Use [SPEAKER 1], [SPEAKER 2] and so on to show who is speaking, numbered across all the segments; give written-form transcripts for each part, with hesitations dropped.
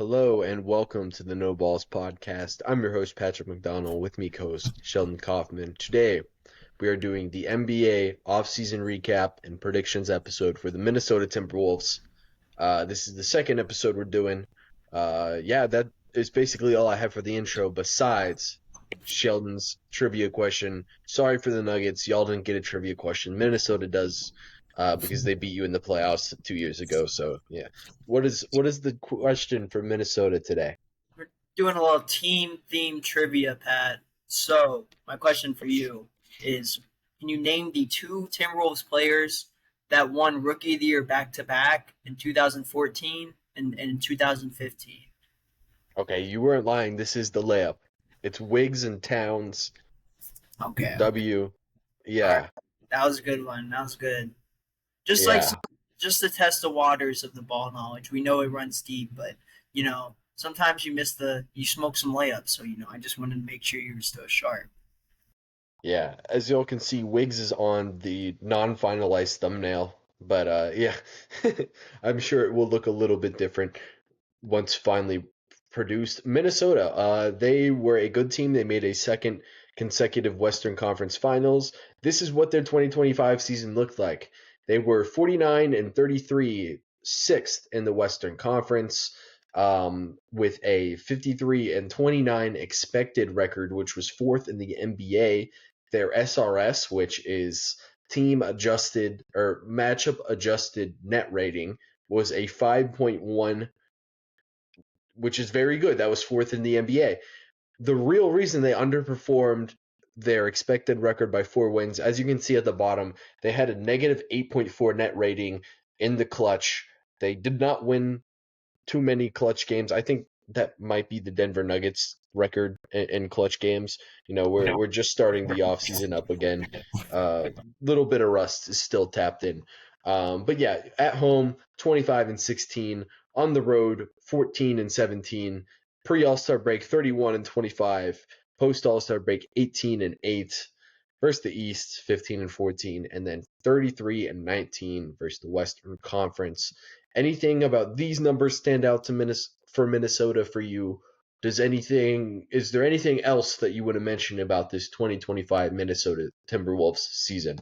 [SPEAKER 1] Hello and welcome to the No Balls podcast. I'm your host, Patrick McDonald, with me co-host Sheldon Kaufman. Today, we are doing the NBA offseason recap and predictions episode for the Minnesota Timberwolves. This is the second episode we're doing. That is basically all I have for the intro, besides Sheldon's trivia question. Sorry for the Nuggets. Y'all didn't get a trivia question. Minnesota does, because they beat you in the playoffs 2 years ago. So, yeah. What is the question for Minnesota today?
[SPEAKER 2] We're doing a little team theme trivia, Pat. So, my question for you is can you name the two Timberwolves players that won Rookie of the Year back to back in 2014 and in 2015?
[SPEAKER 1] Okay, you weren't lying. This is the layup. It's Wiggs and Towns.
[SPEAKER 2] Okay.
[SPEAKER 1] W.
[SPEAKER 2] All right.
[SPEAKER 1] Yeah,
[SPEAKER 2] That was a good one. That was good. Just like
[SPEAKER 1] yeah.
[SPEAKER 2] just to test the waters of the ball knowledge. We know it runs deep, but sometimes you smoke some layups. So I just wanted to make sure you were still sharp.
[SPEAKER 1] Yeah, as y'all can see, Wiggs is on the non-finalized thumbnail, but yeah, I'm sure it will look a little bit different once finally produced. Minnesota, they were a good team. They made a second consecutive Western Conference Finals. This is what their 2025 season looked like. They were 49 and 33, sixth in the Western Conference, with a 53 and 29 expected record, which was fourth in the NBA. Their SRS, which is team adjusted or matchup adjusted net rating, was a 5.1, which is very good. That was fourth in the NBA. The real reason they underperformed their expected record by 4 wins, as you can see at the bottom, they had a negative 8.4 net rating in the clutch. They did not win too many clutch games. I think that might be the Denver Nuggets record in clutch games. We're just starting the offseason up again. Little bit of rust is still tapped in. But yeah, at home 25 and 16, on the road 14 and 17, pre All-Star break 31 and 25, post All-Star break 18 and 8. Versus the East, 15 and 14, and then 33 and 19 versus the Western Conference. Anything about these numbers stand out to for Minnesota for you? Is there anything else that you want to mention about this 2025 Minnesota Timberwolves season?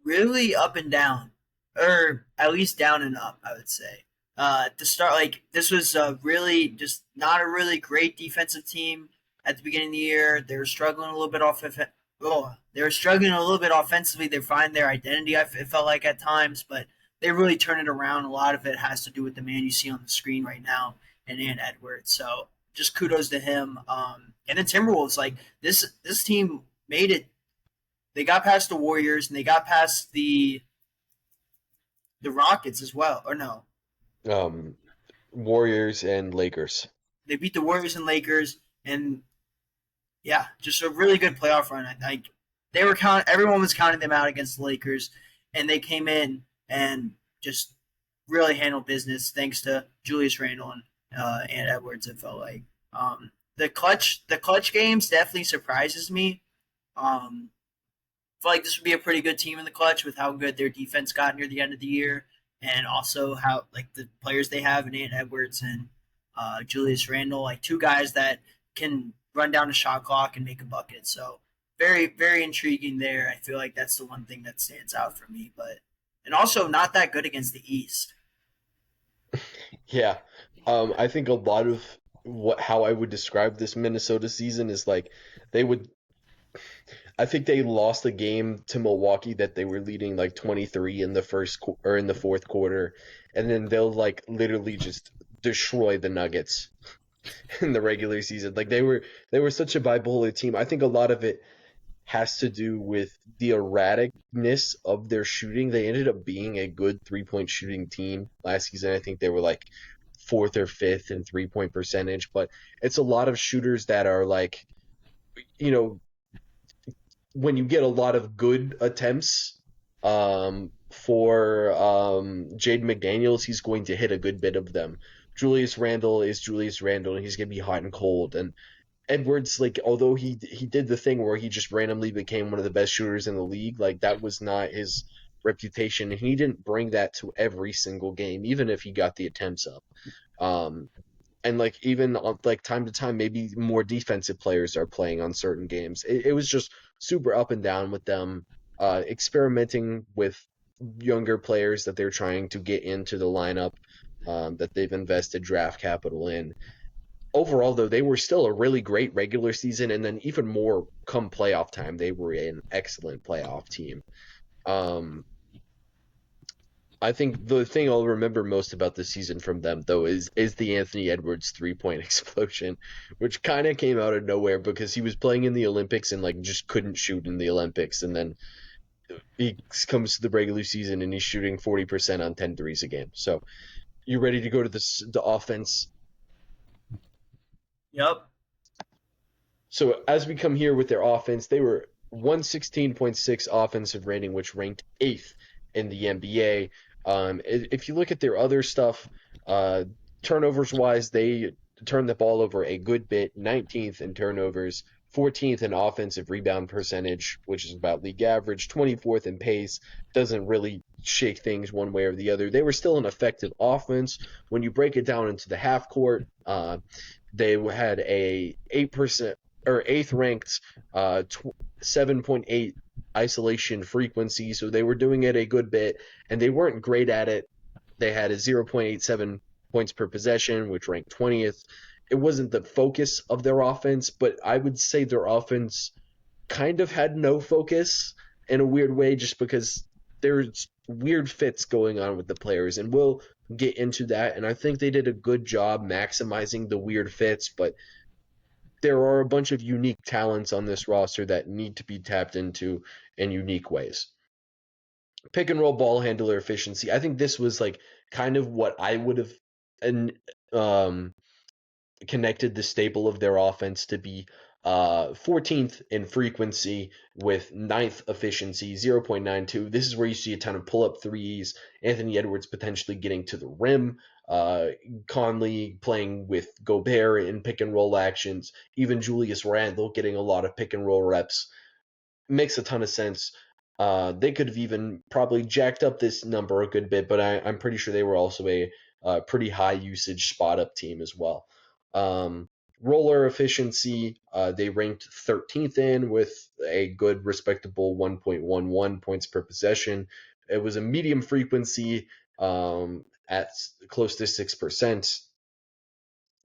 [SPEAKER 2] Really up and down, or at least down and up, I would say. To start, like this was really just not a really great defensive team at the beginning of the year. They were struggling a little bit they were struggling a little bit offensively. They find their identity. It felt like at times, but they really turn it around. A lot of it has to do with the man you see on the screen right now, and Edwards. So just kudos to him. And the Timberwolves, like this team made it. They got past the Warriors and they got past the Rockets as well. Or no,
[SPEAKER 1] Um, Warriors and Lakers.
[SPEAKER 2] they beat the Warriors and Lakers, and yeah, just a really good playoff run. Like everyone was counting them out against the Lakers, and they came in and just really handled business thanks to Julius Randle and Edwards. It felt like the clutch games definitely surprises me. I feel like this would be a pretty good team in the clutch with how good their defense got near the end of the year, and also how like the players they have in Edwards and Julius Randle, like two guys that can run down the shot clock and make a bucket. So very very intriguing there. I feel like that's the one thing that stands out for me, but and also not that good against the East.
[SPEAKER 1] Yeah. I think a lot of how I would describe this Minnesota season is like they would I think they lost a game to Milwaukee that they were leading like 23 in the or in the fourth quarter, and then they'll like literally just destroy the Nuggets in the regular season. Like they were such a bipolar team. I think a lot of it has to do with the erraticness of their shooting. They ended up being a good 3-point shooting team last season. I think they were like fourth or fifth in 3-point percentage, but it's a lot of shooters that are like, you know, when you get a lot of good attempts, for Jade McDaniels, he's going to hit a good bit of them. Julius Randle is Julius Randle, and he's going to be hot and cold. And Edwards, like, although he did the thing where he just randomly became one of the best shooters in the league, like that was not his reputation, and he didn't bring that to every single game, even if he got the attempts up. Um, and like even on like time to time, maybe more defensive players are playing on certain games. It was just super up and down with them, experimenting with younger players that they're trying to get into the lineup, that they've invested draft capital in. Overall, though, they were still a really great regular season, and then even more come playoff time, they were an excellent playoff team. Um, I think the thing I'll remember most about this season from them, though, is the Anthony Edwards 3-point explosion, which kind of came out of nowhere because he was playing in the Olympics and like just couldn't shoot in the Olympics, and then he comes to the regular season and he's shooting 40% on 10 threes a game. So you ready to go to the offense?
[SPEAKER 2] Yep.
[SPEAKER 1] So as we come here with their offense, they were 116.6 offensive rating, which ranked eighth in the NBA. If you look at their other stuff, uh, turnovers wise, they turned the ball over a good bit, 19th in turnovers, 14th in offensive rebound percentage, which is about league average, 24th in pace. Doesn't really shake things one way or the other. They were still an effective offense. When you break it down into the half court, they had a 8% or eighth ranked 7.8 isolation frequency, so they were doing it a good bit, and they weren't great at it. They had a 0.87 points per possession, which ranked 20th. It wasn't the focus of their offense, but I would say their offense kind of had no focus in a weird way, just because there's weird fits going on with the players, and we'll get into that. And I think they did a good job maximizing the weird fits, but there are a bunch of unique talents on this roster that need to be tapped into in unique ways. Pick and roll ball handler efficiency. I think this was like kind of what I would have and um, connected the staple of their offense to be 14th in frequency with ninth efficiency, 0.92. This is where you see a ton of pull up threes, Anthony Edwards potentially getting to the rim, uh, Conley playing with Gobert in pick and roll actions, even Julius Randle getting a lot of pick and roll reps. Makes a ton of sense. They could have even probably jacked up this number a good bit, but I'm pretty sure they were also a pretty high usage spot up team as well. Um, Roller efficiency, they ranked 13th in with a good, respectable 1.11 points per possession. It was a medium frequency at close to 6%.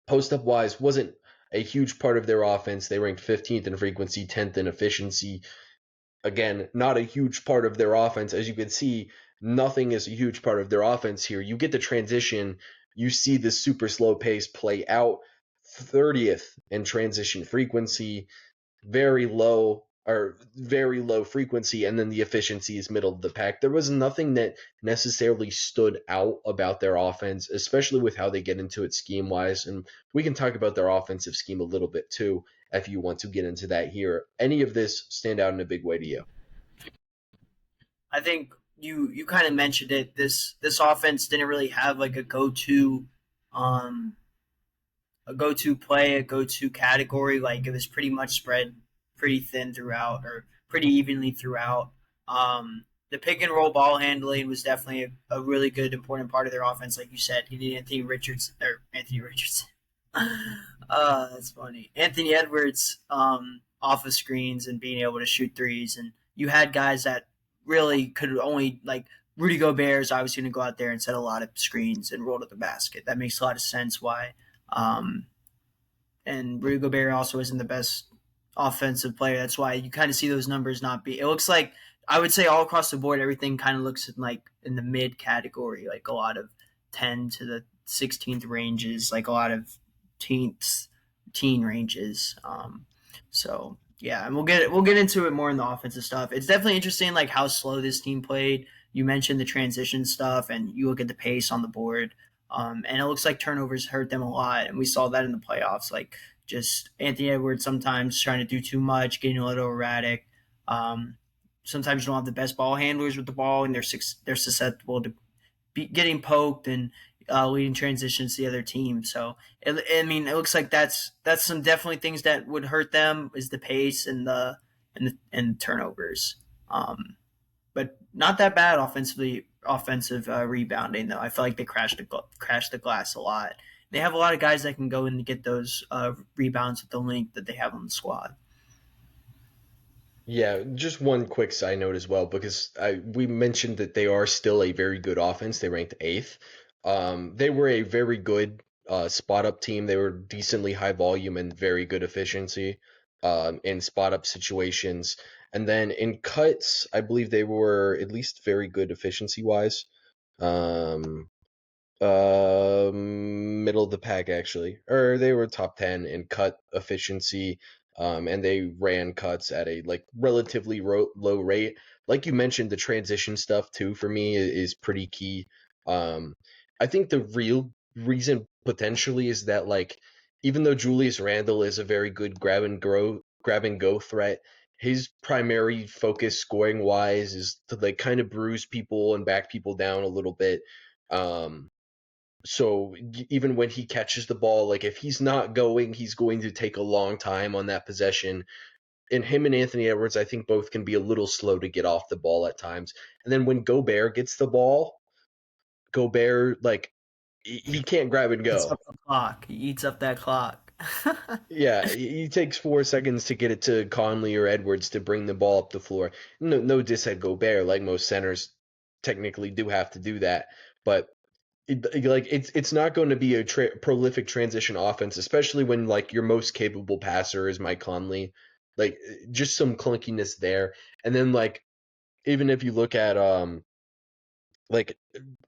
[SPEAKER 1] Post up wise, wasn't a huge part of their offense. They ranked 15th in frequency, 10th in efficiency. Again, not a huge part of their offense. As you can see, nothing is a huge part of their offense here. You get the transition, you see the super slow pace play out. 30th in transition frequency, very low frequency, and then the efficiency is middle of the pack. There was nothing that necessarily stood out about their offense, especially with how they get into it scheme wise. And we can talk about their offensive scheme a little bit too if you want to get into that here. Any of this stand out in a big way to you?
[SPEAKER 2] I think you kind of mentioned it. This offense didn't really have like um a go to play, a go to category. Like it was pretty much spread pretty thin throughout, or pretty evenly throughout. The pick and roll ball handling was definitely a really good important part of their offense. Like you said, you need Anthony Richardson. That's funny. Anthony Edwards, off of screens and being able to shoot threes, and you had guys that really could only like Rudy Gobert is obviously going to go out there and set a lot of screens and roll to the basket. That makes a lot of sense why. Um, and Rudy Gobert also isn't the best offensive player. That's why you kind of see those numbers not be. It looks like I would say all across the board, everything kind of looks like in the mid category, like a lot of 10 to the 16th ranges, like a lot of teens, teen ranges. So yeah, and we'll get into it more in the offensive stuff. It's definitely interesting, like how slow this team played. You mentioned the transition stuff, and you look at the pace on the board. And it looks like turnovers hurt them a lot, and we saw that in the playoffs. Like just Anthony Edwards sometimes trying to do too much, getting a little erratic. Um, Sometimes you don't have the best ball handlers with the ball, and they're susceptible to getting poked and leading transitions to the other team. So I mean, it looks like that's some definitely things that would hurt them is the pace and turnovers. But not that bad offensive rebounding though. I feel like they crashed the glass a lot. they have a lot of guys that can go in and get those rebounds with the length that they have on the squad.
[SPEAKER 1] Yeah, just one quick side note as well, because we mentioned that they are still a very good offense. They ranked eighth. They were a very good spot up team. They were decently high volume and very good efficiency in spot up situations. And then in cuts, I believe they were at least very good efficiency wise. Um, Middle of the pack actually, or they were top 10 in cut efficiency. And they ran cuts at a like relatively low rate. Like you mentioned, the transition stuff too for me is pretty key. Um, I think the real reason potentially is that like even though Julius Randle is a very good grab and go threat, his primary focus scoring wise is to like kind of bruise people and back people down a little bit. Um, so even when he catches the ball, like if he's not going, he's going to take a long time on that possession. And him and Anthony Edwards, I think both can be a little slow to get off the ball at times. And then when Gobert gets the ball, Gobert like he can't grab and
[SPEAKER 2] Eats
[SPEAKER 1] go.
[SPEAKER 2] up the clock. He eats up that clock.
[SPEAKER 1] Yeah, he takes 4 seconds to get it to Conley or Edwards to bring the ball up the floor. No diss at Gobert, like most centers technically do have to do that, but like it's not going to be a prolific transition offense, especially when like your most capable passer is Mike Conley. Like just some clunkiness there, and then like even if you look at like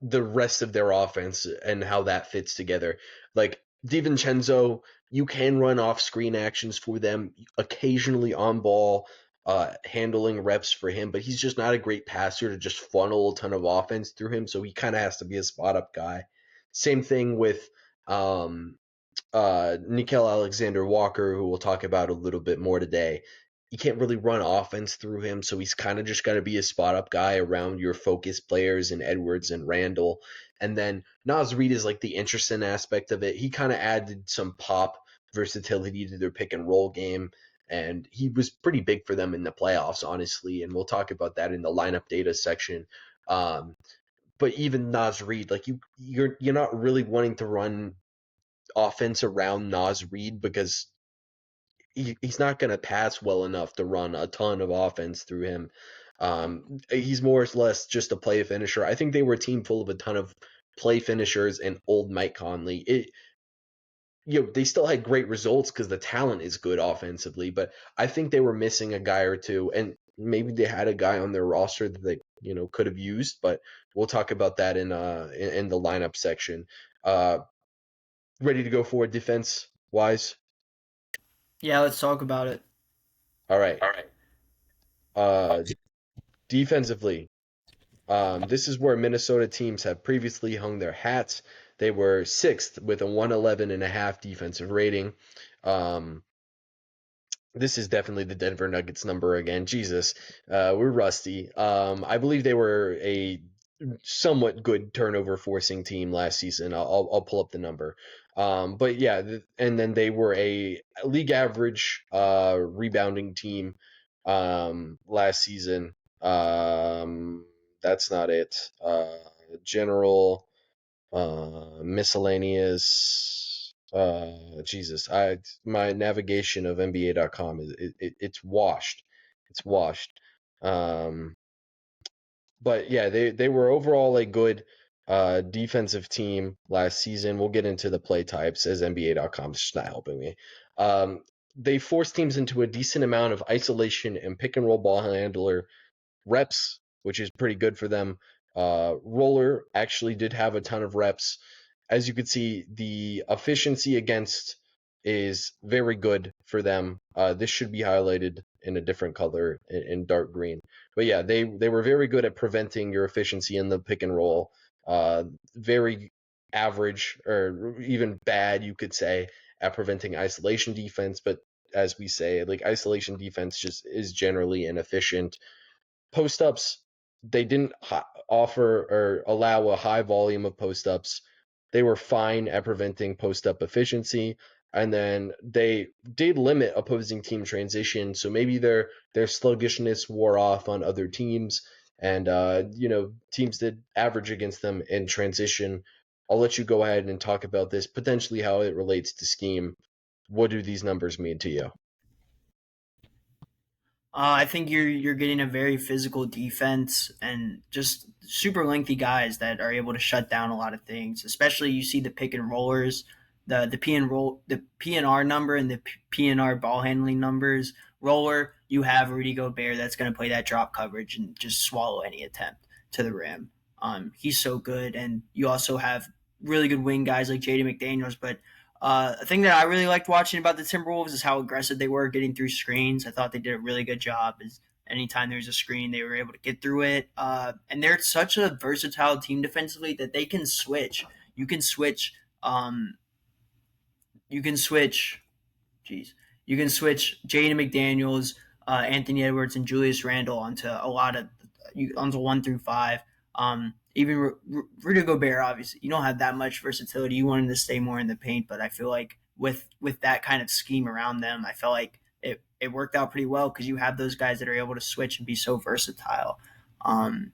[SPEAKER 1] the rest of their offense and how that fits together, like DiVincenzo, you can run off screen actions for them occasionally on ball. Handling reps for him, but he's just not a great passer to just funnel a ton of offense through him. So he kind of has to be a spot up guy. Same thing with um, Nickel Alexander Walker, who we'll talk about a little bit more today. You can't really run offense through him, so he's kind of just got to be a spot up guy around your focus players in Edwards and Randall. And then Naz Reid is like the interesting aspect of it. He kind of added some pop versatility to their pick and roll game, and he was pretty big for them in the playoffs, honestly. And we'll talk about that in the lineup data section. Um, but even Naz Reid, like you're not really wanting to run offense around Naz Reid because he's not going to pass well enough to run a ton of offense through him. He's more or less just a play finisher. I think they were a team full of a ton of play finishers and old Mike Conley. They still had great results because the talent is good offensively, but I think they were missing a guy or two, and maybe they had a guy on their roster that they could have used. But we'll talk about that in the lineup section. Uh, Ready to go forward defense wise?
[SPEAKER 2] Yeah, let's talk about it.
[SPEAKER 1] All right. Uh, Defensively, this is where Minnesota teams have previously hung their hats. They were sixth with a 111.5 defensive rating. Um, this is definitely the Denver Nuggets number again. Jesus, we're rusty. I believe they were a somewhat good turnover forcing team last season. I'll pull up the number. But yeah, and then they were a league average rebounding team last season. That's not it. General miscellaneous. Jesus, I my navigation of NBA.com it's washed. It's washed. Um, but yeah, they were overall a good defensive team last season. We'll get into the play types as NBA.com is just not helping me. Um, they forced teams into a decent amount of isolation and pick and roll ball handler reps, which is pretty good for them. Roller actually did have a ton of reps. As you could see, the efficiency against is very good for them. This should be highlighted in a different color in dark green. But yeah, they were very good at preventing your efficiency in the pick and roll. Very average or even bad, you could say, at preventing isolation defense. But as we say, like isolation defense just is generally inefficient. Post ups, they didn't offer or allow a high volume of post ups. They were fine at preventing post up efficiency, and then they did limit opposing team transition. So maybe their sluggishness wore off on other teams, and teams did average against them in transition. I'll let you go ahead and talk about this, potentially how it relates to scheme. What do these numbers mean to you?
[SPEAKER 2] I think you're getting a very physical defense and just super lengthy guys that are able to shut down a lot of things. Especially you see the pick and rollers, the the PNR number and the PNR ball handling numbers. Roller, you have Rudy Gobert that's going to play that drop coverage and just swallow any attempt to the rim. He's so good, and you also have really good wing guys like Jaden McDaniels, but a thing that I really liked watching about the Timberwolves is how aggressive they were getting through screens. I thought they did a really good job. Is anytime there was a screen, they were able to get through it. And they're such a versatile team defensively that they can switch. You can switch. You can switch. Jeez, you can switch Jaden McDaniels, Anthony Edwards, and Julius Randle onto a lot of onto 1 through 5. Even Rudy Gobert, obviously, you don't have that much versatility. You want him to stay more in the paint, but I feel like with that kind of scheme around them, I felt like it worked out pretty well because you have those guys that are able to switch and be so versatile. Um,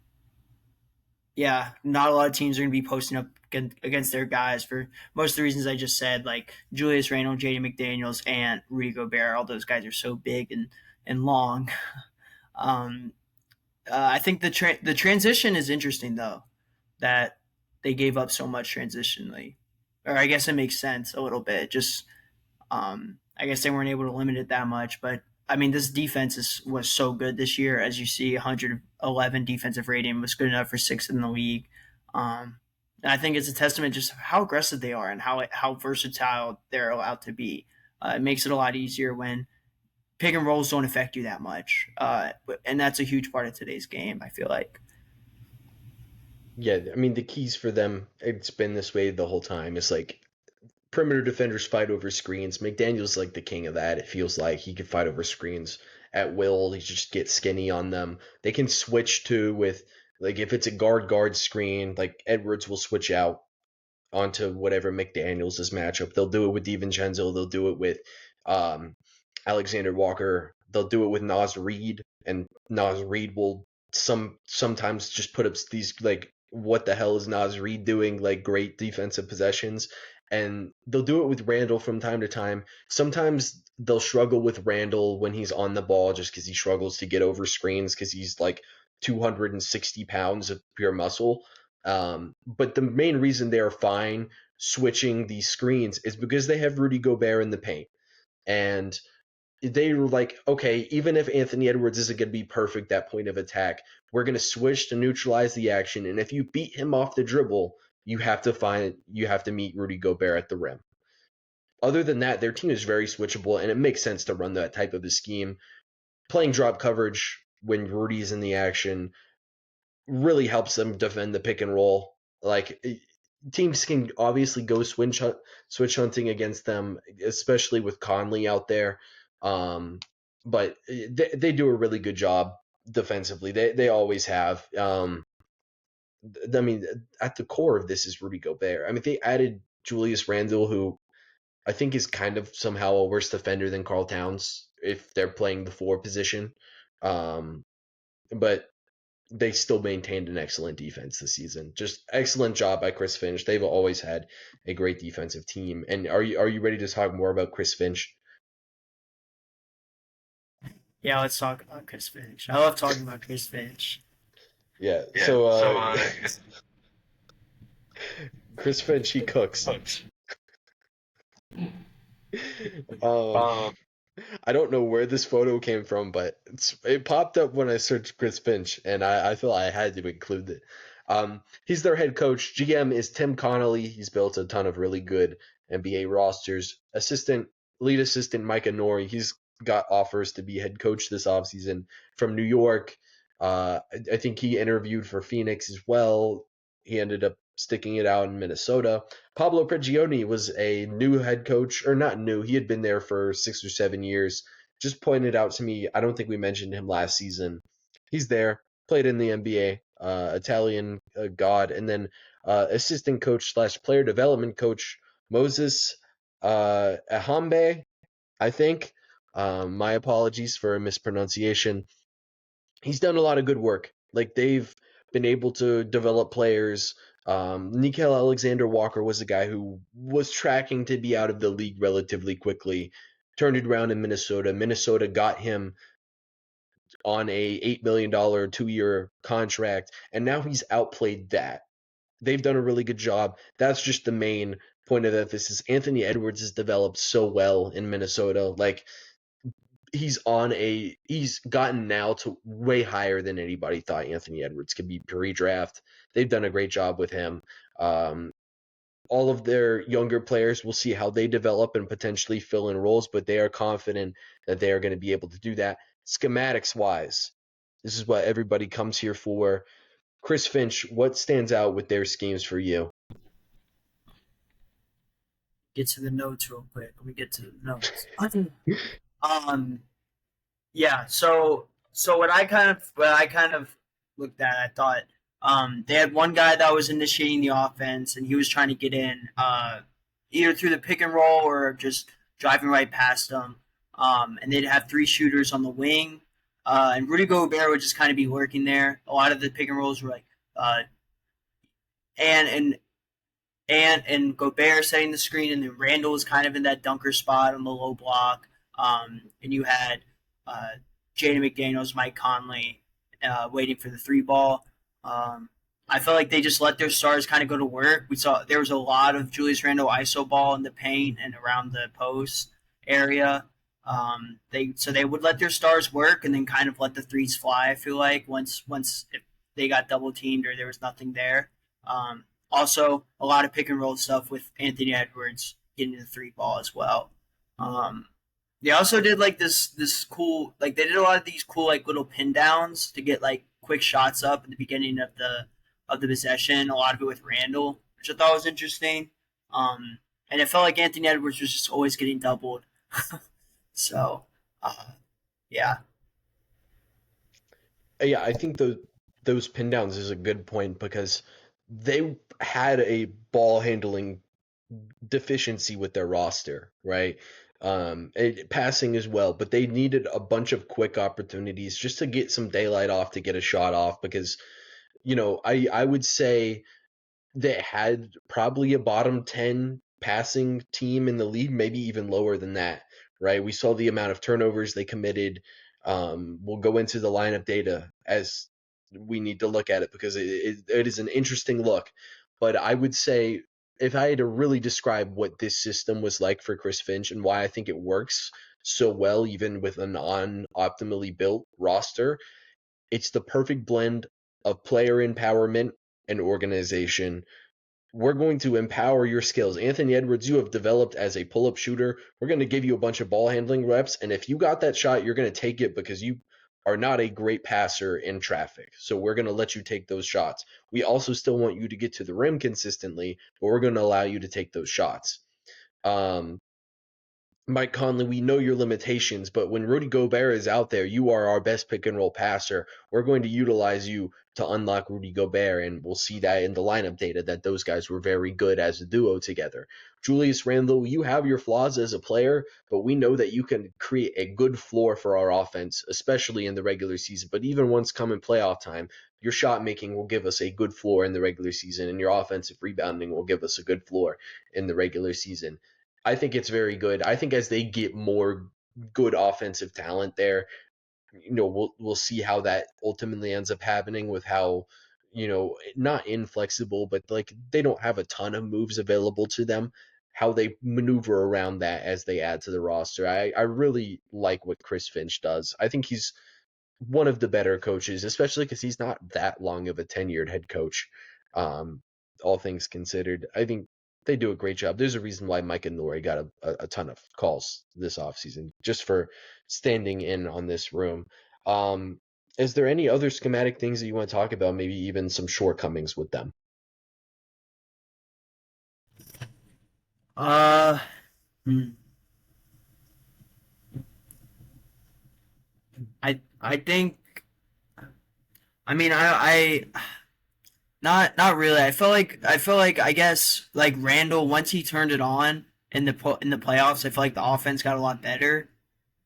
[SPEAKER 2] yeah, not a lot of teams are going to be posting up against their guys for most of the reasons I just said, like Julius Randle, Jaden McDaniels, and Rudy Gobert. All those guys are so big and long. Um, I think the transition is interesting though, that they gave up so much transitionally, or I guess it makes sense a little bit. Just I guess they weren't able to limit it that much, but I mean, this defense was so good this year. As you see, 111 defensive rating was good enough for sixth in the league. And I think it's a testament just how aggressive they are and how versatile they're allowed to be. It makes it a lot easier when pick and rolls don't affect you that much, and that's a huge part of today's game. I feel like.
[SPEAKER 1] Yeah, I mean the keys for them, it's been this way the whole time. It's like perimeter defenders fight over screens. McDaniel's like the king of that. It feels like he can fight over screens at will. He just gets skinny on them. They can switch to with like if it's a guard screen, like Edwards will switch out onto whatever McDaniels' matchup. They'll do it with DiVincenzo. They'll do it with um, Alexander Walker. They'll do it with Naz Reid, and Naz Reid will sometimes just put up these like what the hell is Naz Reid doing, like great defensive possessions. And they'll do it with Randall from time to time. Sometimes they'll struggle with Randall when he's on the ball just because he struggles to get over screens because he's like 260 pounds of pure muscle. But the main reason they are fine switching these screens is because they have Rudy Gobert in the paint. And they were like, okay, even if Anthony Edwards isn't going to be perfect at point of attack, we're going to switch to neutralize the action. And if you beat him off the dribble, you have to meet Rudy Gobert at the rim. Other than that, their team is very switchable, and it makes sense to run that type of a scheme. Playing drop coverage when Rudy's in the action really helps them defend the pick and roll. Like teams can obviously go switch hunting against them, especially with Conley out there. But they do a really good job defensively. They always have. I mean, at the core of this is Rudy Gobert. I mean, they added Julius Randle, who I think is kind of somehow a worse defender than Carl Towns if they're playing the 4 position. Um, but they still maintained an excellent defense this season. Just excellent job by Chris Finch. They've always had a great defensive team. And are you ready to talk more about Chris Finch?
[SPEAKER 2] Yeah, let's talk about Chris Finch. I love talking about Chris Finch.
[SPEAKER 1] Yeah.
[SPEAKER 2] Yeah,
[SPEAKER 1] So
[SPEAKER 2] so
[SPEAKER 1] Chris Finch he cooks. um
[SPEAKER 2] um,
[SPEAKER 1] I don't know where this photo came from, but it popped up when I searched Chris Finch, and I thought I had to include it. He's their head coach. GM is Tim Connolly. He's built a ton of really good NBA rosters. Lead assistant Micah Nori. He's got offers to be head coach this offseason from New York. I think he interviewed for Phoenix as well. He ended up sticking it out in Minnesota. Pablo Prigioni was a new head coach, or not new. He had been there for 6 or 7 years. Just pointed out to me. I don't think we mentioned him last season. He's there, played in the NBA, Italian god, and then assistant coach slash player development coach Moses Ahambe, I think. My apologies for a mispronunciation. He's done a lot of good work. Like they've been able to develop players Nickel Alexander-Walker was a guy who was tracking to be out of the league relatively quickly, turned it around in Minnesota. Minnesota got him on a $8 million 2 year contract, and now he's outplayed that. They've done a really good job. That's just the main point of emphasis. Anthony Edwards has developed so well in Minnesota. Like he's gotten now to way higher than anybody thought Anthony Edwards could be pre-draft. They've done a great job with him. Um, all of their younger players, will see how they develop and potentially fill in roles, but they are confident that they are going to be able to do that. Schematics wise, this is what everybody comes here for. Chris Finch, what stands out with their schemes for you?
[SPEAKER 2] Get to the notes real quick. Let me get to the notes. um, yeah. So what I kind of looked at, I thought they had one guy that was initiating the offense, and he was trying to get in, either through the pick and roll or just driving right past them. And they'd have three shooters on the wing, and Rudy Gobert would just kind of be working there. A lot of the pick and rolls were like uh, and and and Gobert setting the screen, and then Randall was kind of in that dunker spot on the low block. And you had uh, Jaden McDaniels, Mike Conley, waiting for the three ball. I felt like they just let their stars kind of go to work. We saw there was a lot of Julius Randle iso ball in the paint and around the post area. They would let their stars work and then kind of let the threes fly. I feel like once if they got double teamed or there was nothing there. Also, a lot of pick and roll stuff with Anthony Edwards getting the three ball as well. Um, they also did like this cool, like they did a lot of these cool like little pin downs to get like quick shots up at the beginning of the possession. A lot of it with Randall, which I thought was interesting. And it felt like Anthony Edwards was just always getting doubled. So, uh, yeah,
[SPEAKER 1] Yeah, I think those pin downs is a good point because they had a ball handling deficiency with their roster, right? Passing as well, but they needed a bunch of quick opportunities just to get some daylight off, to get a shot off, because I would say that had probably a bottom 10 passing team in the league, maybe even lower than that, right? We saw the amount of turnovers they committed. We'll go into the lineup data as we need to look at it because it is an interesting look. But I would say if I had to really describe what this system was like for Chris Finch and why I think it works so well, even with a non optimally built roster, it's the perfect blend of player empowerment and organization. We're going to empower your skills. Anthony Edwards, you have developed as a pull up shooter. We're going to give you a bunch of ball handling reps. And if you got that shot, you're going to take it because you are not a great passer in traffic. So we're going to let you take those shots. We also still want you to get to the rim consistently, but we're going to allow you to take those shots. Um, Mike Conley, we know your limitations, but when Rudy Gobert is out there, you are our best pick and roll passer. We're going to utilize you to unlock Rudy Gobert, and we'll see that in the lineup data that those guys were very good as a duo together. Julius Randle, you have your flaws as a player, but we know that you can create a good floor for our offense, especially in the regular season. But even once come in playoff time, your shot making will give us a good floor in the regular season, and your offensive rebounding will give us a good floor in the regular season. I think it's very good. I think as they get more good offensive talent there, we'll see how that ultimately ends up happening with how, not inflexible, but like they don't have a ton of moves available to them. How they maneuver around that as they add to the roster. I really like what Chris Finch does. I think he's one of the better coaches, especially because he's not that long of a tenured head coach. Um, all things considered, I think they do a great job. There's a reason why Mike and Lori got a ton of calls this offseason just for standing in on this room. Um, is there any other schematic things that you want to talk about? Maybe even some shortcomings with them?
[SPEAKER 2] uh, hmm. I think. I mean, I not really. I feel like I guess like Randall, once he turned it on in the playoffs, I feel like the offense got a lot better.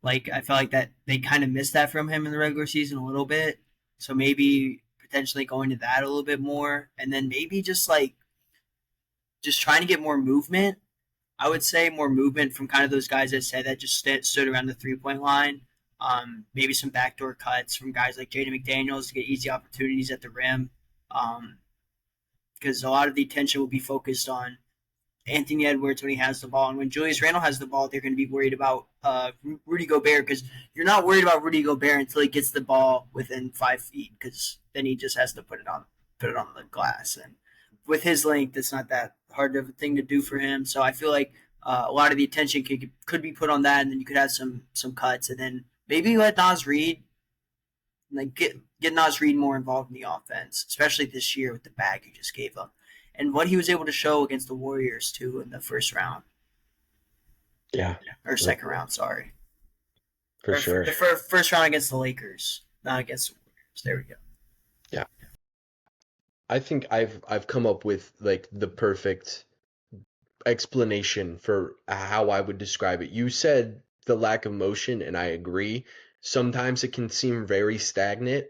[SPEAKER 2] Like I felt like that they kind of missed that from him in the regular season a little bit. So maybe potentially going to that a little bit more, and then maybe just like just trying to get more movement. I would say more movement from kind of those guys I said that just stood around the 3 point line. Maybe some backdoor cuts from guys like Jaden McDaniels to get easy opportunities at the rim. Because a lot of the attention will be focused on Anthony Edwards when he has the ball. And when Julius Randle has the ball, they're going to be worried about Rudy Gobert, because you're not worried about Rudy Gobert until he gets the ball within 5 feet, because then he just has to put it on the glass. And with his length, it's not that hard of a thing to do for him. So I feel like a lot of the attention could be put on that, and then you could have some cuts, and then maybe let Nas Reed get Nas Reed more involved in the offense, especially this year with the bag you just gave him and what he was able to show against the Warriors too in the first round
[SPEAKER 1] Yeah,
[SPEAKER 2] or second round. Sorry,
[SPEAKER 1] for
[SPEAKER 2] or
[SPEAKER 1] sure.
[SPEAKER 2] the first round against the Lakers, not against the Warriors. There we go.
[SPEAKER 1] Yeah. I think I've come up with like the perfect explanation for how I would describe it. You said the lack of motion, and I agree. Sometimes it can seem very stagnant,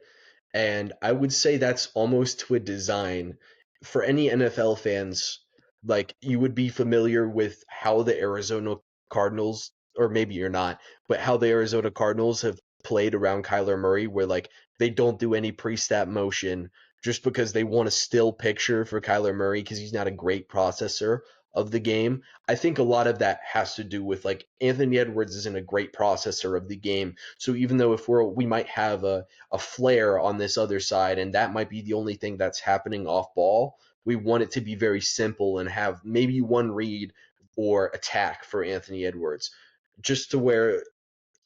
[SPEAKER 1] and I would say that's almost to a design. For any NFL fans, like you would be familiar with how the Arizona Cardinals, or maybe you're not, but how the Arizona Cardinals have played around Kyler Murray, where like they don't do any pre-snap motion just because they want a still picture for Kyler Murray because he's not a great processor of the game. I think a lot of that has to do with like Anthony Edwards isn't a great processor of the game. So even though if we might have a flare on this other side, and that might be the only thing that's happening off ball, we want it to be very simple and have maybe one read or attack for Anthony Edwards, just to where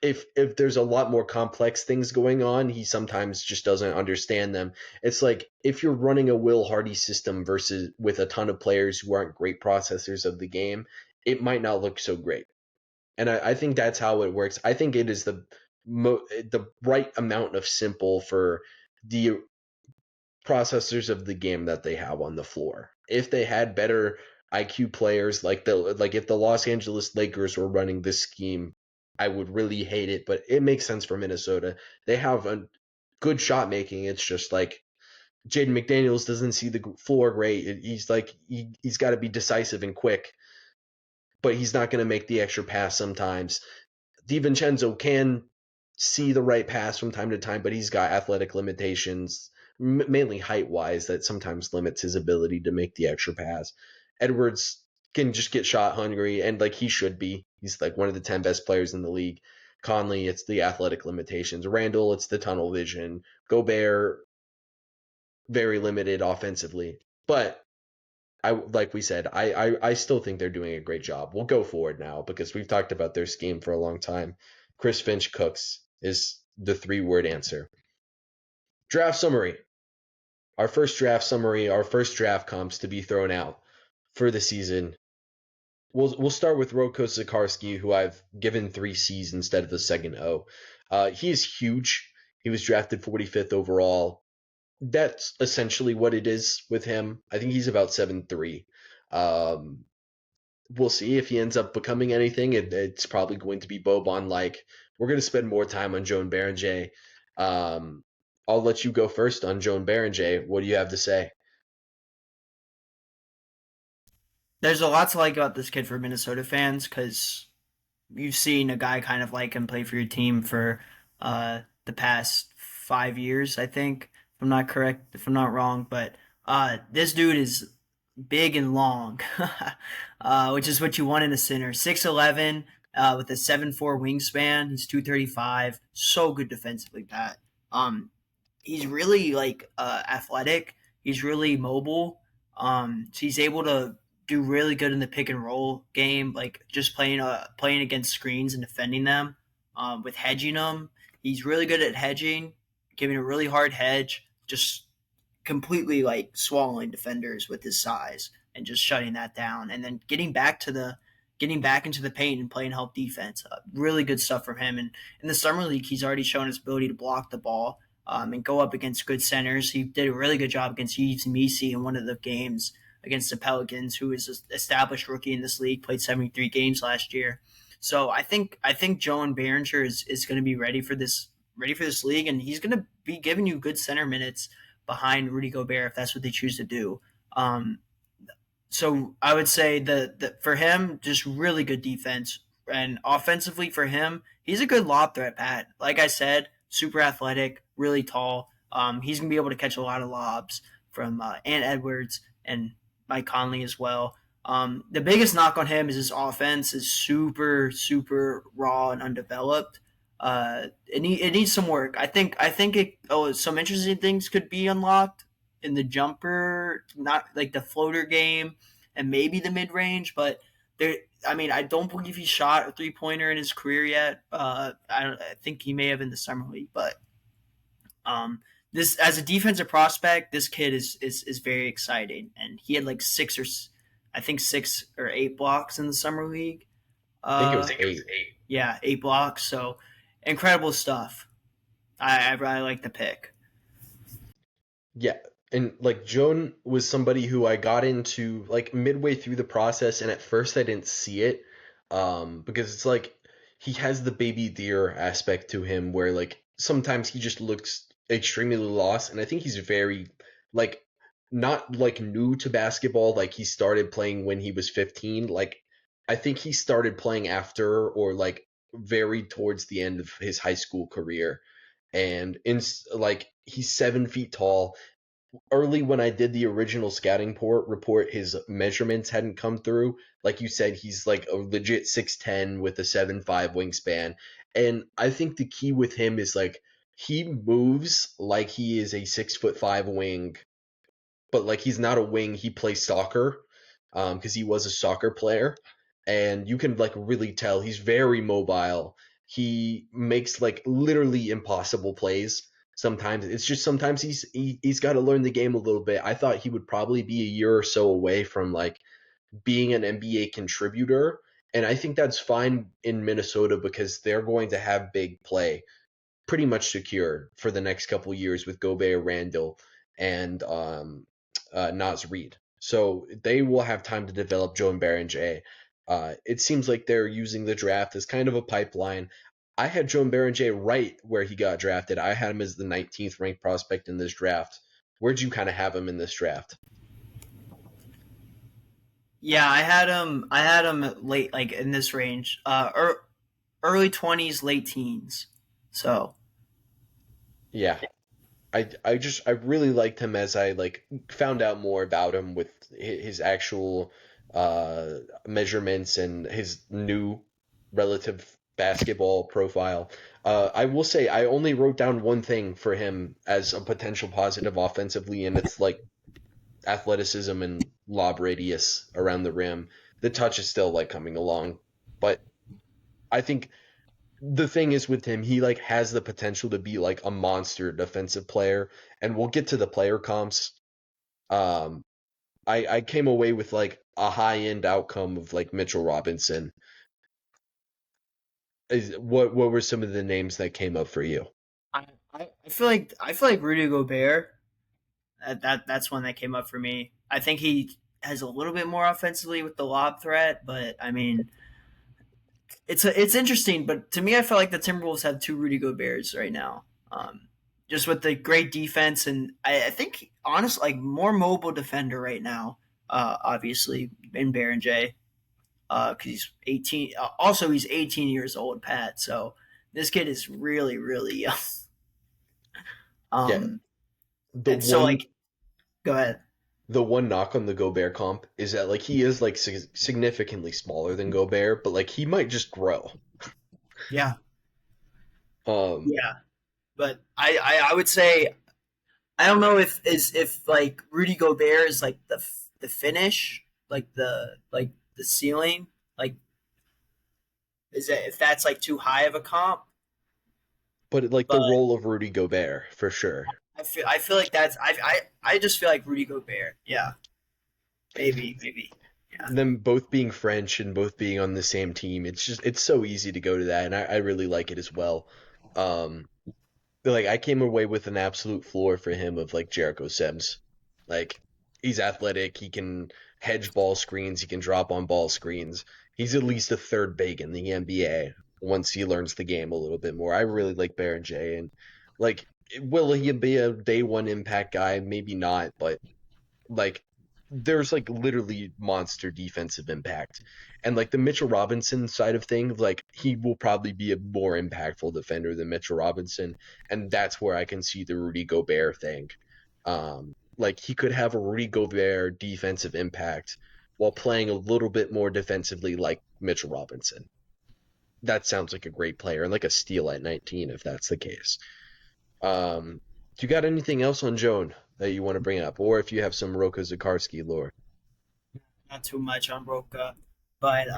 [SPEAKER 1] if there's a lot more complex things going on, he sometimes just doesn't understand them. It's like if you're running a Will Hardy system versus with a ton of players who aren't great processors of the game, it might not look so great. And I think that's how it works. I think it is the right amount of simple for the processors of the game that they have on the floor. If they had better IQ players like if the Los Angeles Lakers were running this scheme, I would really hate it, but it makes sense for Minnesota. They have a good shot making. It's just like Jaden McDaniels doesn't see the floor great. He's like he's got to be decisive and quick, but he's not going to make the extra pass sometimes. DiVincenzo can see the right pass from time to time, but he's got athletic limitations, mainly height wise, that sometimes limits his ability to make the extra pass. Edwards can just get shot hungry, and like he should be. He's like one of the 10 best players in the league. Conley, it's the athletic limitations. Randall, it's the tunnel vision. Gobert, very limited offensively. But I like we said, I still think they're doing a great job. We'll go forward now because we've talked about their scheme for a long time. Chris Finch cooks is the 3-word answer. Draft summary. Our first draft summary, our first draft comps to be thrown out for the season. We'll start with Roko Sikorsky, who I've given 3 C's instead of the second O. He is huge. He was drafted 45th overall. That's essentially what it is with him. I think he's about 7'3". We'll see if he ends up becoming anything. It's probably going to be Boban like. We're going to spend more time on Joan Berenger. I'll let you go first on Joan Berenger. What do you have to say?
[SPEAKER 2] There's a lot to like about this kid for Minnesota fans, because you've seen a guy kind of like him play for your team for the past 5 years, I think. If I'm not correct, if I'm not wrong, but this dude is big and long, which is what you want in a center. 6'11", with a 7'4" wingspan. He's 235. So good defensively, Pat. He's really like athletic. He's really mobile. So he's able to do really good in the pick and roll game, like just playing against screens and defending them, with hedging them. He's really good at hedging, giving a really hard hedge, just completely like swallowing defenders with his size and just shutting that down, and then getting back into the paint and playing help defense. Really good stuff from him. And in the summer league, he's already shown his ability to block the ball, and go up against good centers. He did a really good job against Yves Misi in one of the games against the Pelicans, who is an established rookie in this league, played 73 games last year. So I think Joan Behringer is going to be ready for this league, and he's going to be giving you good center minutes. behind Rudy Gobert if that's what they choose to do. Um, so I would say that for him, just really good defense and offensively for him, he's a good lob threat, Pat. Like I said, super athletic, really tall. He's gonna be able to catch a lot of lobs from Ant Edwards and Mike Conley as well. The biggest knock on him is his offense is super raw and undeveloped. It needs some work. Some interesting things could be unlocked in the jumper, not like the floater game and maybe the mid range, but there. I mean, I don't believe he shot a 3-pointer in his career yet. I think he may have in the summer league, but this as a defensive prospect, this kid is very exciting, and he had like I think 6 or 8 blocks in the summer league.
[SPEAKER 1] I think it was
[SPEAKER 2] I think it was
[SPEAKER 1] 8.
[SPEAKER 2] 8. Yeah, 8 blocks. So incredible stuff. I really like the pick.
[SPEAKER 1] Yeah, and like Joan was somebody who I got into like midway through the process, and at first I didn't see it, because it's like he has the baby deer aspect to him, where like sometimes he just looks extremely lost, and I think he's very like not like new to basketball, like he started playing when he was 15. Like I think he started playing after or like very towards the end of his high school career, and in like he's 7 feet tall. Early when I did the original scouting report, his measurements hadn't come through. Like you said, he's like a legit 6'10" with a 7'5" wingspan. And I think the key with him is like he moves like he is a 6'5" wing, but like he's not a wing. He plays soccer, because he was a soccer player, and you can like really tell he's very mobile. He makes like literally impossible plays. Sometimes it's just sometimes he's got to learn the game a little bit. I thought he would probably be a year or so away from like being an NBA contributor, and I think that's fine in Minnesota because they're going to have big play pretty much secure for the next couple of years with Gobert, Randall, and Naz Reid. So they will have time to develop Joe and Berenger. It seems like they're using the draft as kind of a pipeline. I had Joe Berenger right where he got drafted. I had him as the 19th ranked prospect in this draft. Where'd you kind of have him in this draft?
[SPEAKER 2] Yeah, I had him. I had him late, like in this range, early 20s, late teens. So
[SPEAKER 1] Yeah, I really liked him as I like found out more about him with his actual measurements and his new relative basketball profile. I will say I only wrote down one thing for him as a potential positive offensively, and it's like athleticism and lob radius around the rim. The touch is still like coming along, but I think the thing is with him, he like has the potential to be like a monster defensive player, and we'll get to the player comps. Um, I came away with like a high end outcome of like Mitchell Robinson. What were some of the names that came up for you?
[SPEAKER 2] I feel like Rudy Gobert. That's one that came up for me. I think he has a little bit more offensively with the lob threat, but I mean, it's interesting. But to me, I feel like the Timberwolves have 2 Rudy Goberts right now. Just with the great defense, and I think honestly, like more mobile defender right now. Obviously, in Baron J. Because he's 18. Also, he's 18 years old, Pat. So this kid is really young.
[SPEAKER 1] Yeah,
[SPEAKER 2] Um,
[SPEAKER 1] the
[SPEAKER 2] and so
[SPEAKER 1] one
[SPEAKER 2] like, go ahead.
[SPEAKER 1] the one knock on the Gobert comp is that like he is like significantly smaller than Gobert, but like he might just grow.
[SPEAKER 2] Yeah,
[SPEAKER 1] Um,
[SPEAKER 2] yeah. But I would say I don't know if like Rudy Gobert is like the finish, like the ceiling, like is it if that's like too high of a comp?
[SPEAKER 1] but like the
[SPEAKER 2] But
[SPEAKER 1] role of Rudy Gobert for sure.
[SPEAKER 2] I feel like that's I just feel like Rudy Gobert. Yeah, maybe. Yeah,
[SPEAKER 1] Them both being French and both being on the same team, it's so easy to go to that, and I really like it as well. Um, but, like I came away with an absolute floor for him of like Jericho Sims. Like he's athletic, he can hedge ball screens, he can drop on ball screens. He's at least a third big in the NBA once he learns the game a little bit more. I really like Baron J, and like will he be a day one impact guy? Maybe not, but like there's like literally monster defensive impact. And like the Mitchell Robinson side of things, like he will probably be a more impactful defender than Mitchell Robinson, and that's where I can see the Rudy Gobert thing. Like he could have a Rudy Gobert defensive impact while playing a little bit more defensively like Mitchell Robinson. That sounds like a great player and like a steal at 19 if that's the case. Do you got anything else on Joan that you want to bring up, or if you have some Roka Zakarski lore?
[SPEAKER 2] Not too much on Roca, but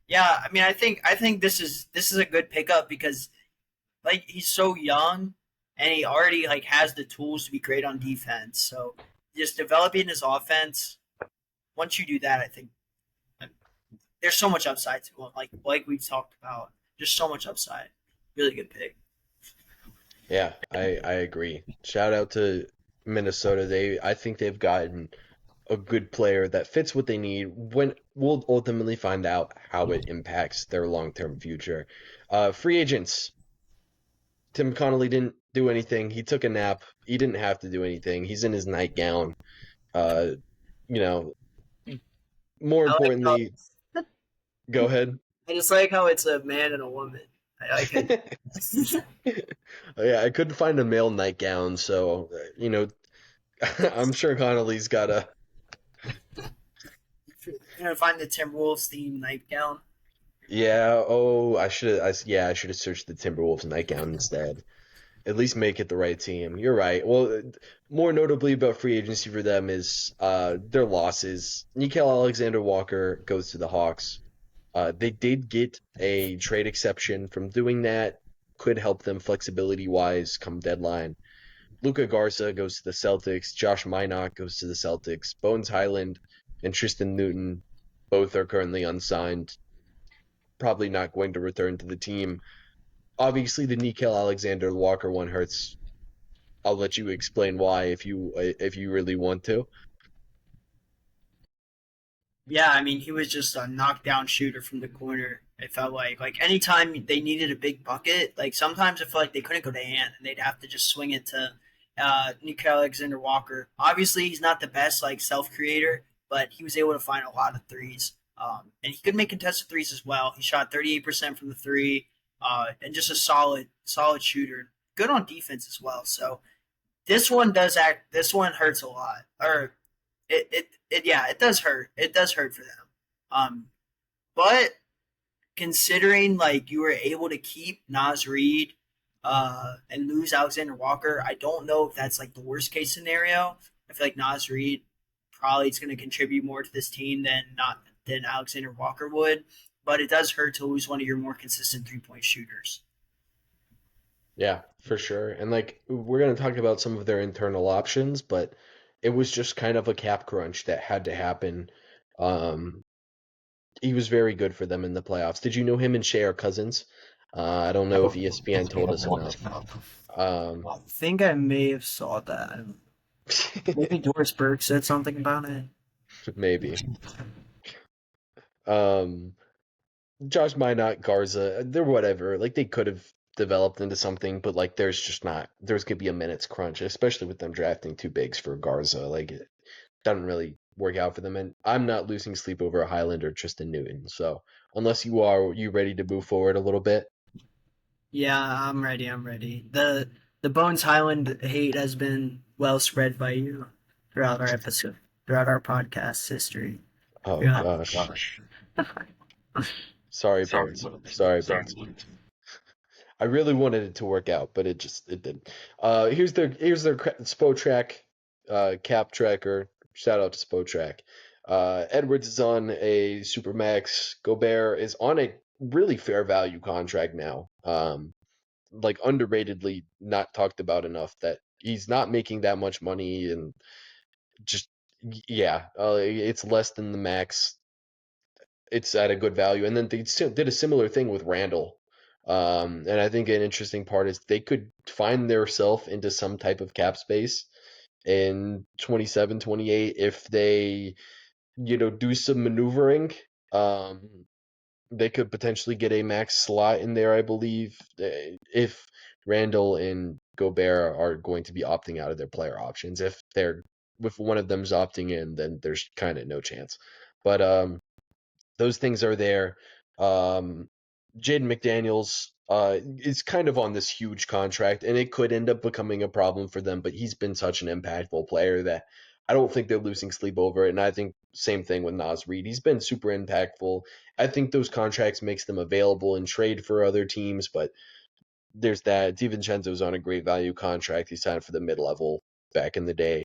[SPEAKER 2] yeah. I mean, I think this is a good pickup because like he's so young and he already like has the tools to be great on defense. So just developing his offense. Once you do that, I think there's so much upside to him. Like we've talked about, just so much upside. Really good pick.
[SPEAKER 1] Yeah, I agree. Shout out to Minnesota. I think they've gotten a good player that fits what they need. When we'll ultimately find out how it impacts their long term future. Free agents. Tim Connolly didn't do anything. He took a nap. He didn't have to do anything. He's in his nightgown. Uh, you know, more
[SPEAKER 2] I like how
[SPEAKER 1] importantly, go ahead.
[SPEAKER 2] I just like how it's a man and a woman. I like it.
[SPEAKER 1] Yeah, I couldn't find a male nightgown, so I'm sure Connolly's got a.
[SPEAKER 2] You're gonna find the Timberwolves theme nightgown.
[SPEAKER 1] Yeah. Oh, I should have searched the Timberwolves nightgown instead. At least make it the right team. You're right. Well, more notably about free agency for them is their losses. Nickeil Alexander-Walker goes to the Hawks. They did get a trade exception from doing that. Could help them flexibility wise come deadline. Luka Garza goes to the Celtics. Josh Minot goes to the Celtics. Bones Highland and Tristan Newton both are currently unsigned. Probably not going to return to the team. Obviously, the Nickeil Alexander Walker one hurts. I'll let you explain why if you really want to.
[SPEAKER 2] Yeah, I mean, he was just a knockdown shooter from the corner. It felt like anytime they needed a big bucket, like sometimes it felt like they couldn't go to Ant and they'd have to just swing it to Nico Alexander Walker. Obviously, he's not the best like self creator, but he was able to find a lot of threes, and he could make contested threes as well. He shot 38% from the three, and just a solid shooter. Good on defense as well. So this one does act. This one hurts a lot, or it yeah, it does hurt. It does hurt for them. But considering like you were able to keep Nas Reed and lose Alexander Walker, I don't know if that's like the worst case scenario. I feel like Nas Reed probably is going to contribute more to this team than Alexander Walker would. But it does hurt to lose one of your more consistent 3 point shooters.
[SPEAKER 1] Yeah, for sure. And like we're gonna talk about some of their internal options, but it was just kind of a cap crunch that had to happen. Um, he was very good for them in the playoffs. Did you know him and Shea are cousins? I don't know if ESPN told us enough. Um,
[SPEAKER 2] I think I may have saw that. Maybe Doris Burke said something about it.
[SPEAKER 1] maybe. Um, Josh Minot, Garza, they're whatever. Like they could have developed into something, but like there's just not. There's gonna be a minutes crunch, especially with them drafting two bigs for Garza. Like it doesn't really work out for them. And I'm not losing sleep over a Highlander, Tristan Newton. So unless you ready to move forward a little bit?
[SPEAKER 2] Yeah, I'm ready. I'm ready. The Bones Highland hate has been well spread by you throughout our episode, throughout our podcast history.
[SPEAKER 1] Oh
[SPEAKER 2] Yeah.
[SPEAKER 1] gosh, sorry, Bones. Sorry, Bones. I really wanted it to work out, but it didn't. Here's their Spotrack cap tracker. Shout out to Spotrack. Edwards is on a supermax. Gobert is on a really fair value contract now. Like underratedly not talked about enough that he's not making that much money and just yeah, it's less than the max. It's at a good value. And then they did a similar thing with Randall. And I think an interesting part is they could find themselves into some type of cap space in 27, 28 if they, do some maneuvering. Um, they could potentially get a max slot in there, I believe, if Randall and Gobert are going to be opting out of their player options. If one of them's opting in, then there's kind of no chance. But those things are there. Um, Jaden McDaniels is kind of on this huge contract, and it could end up becoming a problem for them. But he's been such an impactful player that I don't think they're losing sleep over it. And I think same thing with Nas Reed. He's been super impactful. I think those contracts makes them available in trade for other teams, but there's that. DiVincenzo's on a great value contract. He signed for the mid level back in the day.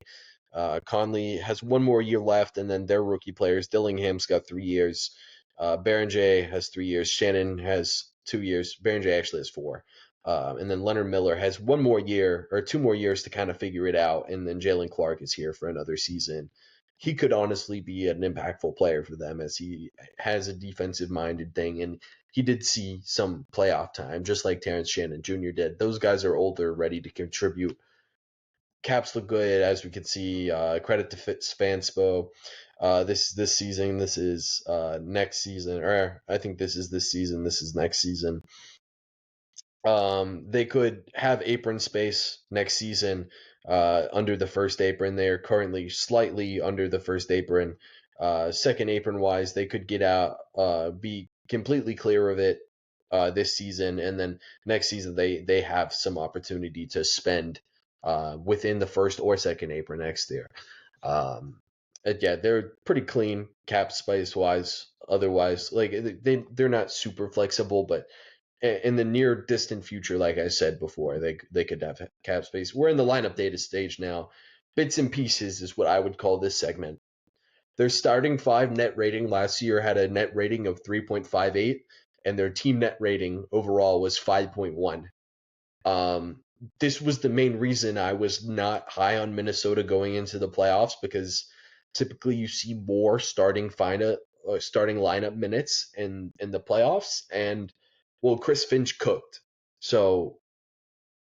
[SPEAKER 1] Conley has one more year left, and then their rookie players. Dillingham's got 3 years. Berenger has 3 years. Shannon has 2 years. Berenger actually has four. And then Leonard Miller has one more year or 2 more years to kind of figure it out. And then Jalen Clark is here for another season. He could honestly be an impactful player for them as he has a defensive minded thing. And he did see some playoff time, just like Terrence Shannon Jr. did. Those guys are older, ready to contribute. Caps look good, as we can see. Credit to Spanspo. This season. This is next season, or I think this is this season. This is next season. They could have apron space next season under the first apron. They are currently slightly under the first apron. Second apron wise, they could get out, be completely clear of it this season, and then next season they have some opportunity to spend within the first or second apron next year. Yeah, they're pretty clean cap space wise. Otherwise, like they're not super flexible, but in the near distant future, like I said before, they could have cap space. We're in the lineup data stage now. Bits and pieces is what I would call this segment. Their starting five net rating last year had a net rating of 3.58, and their team net rating overall was 5.1. Um, this was the main reason I was not high on Minnesota going into the playoffs, because typically you see more starting lineup minutes in the playoffs, and well, Chris Finch cooked, so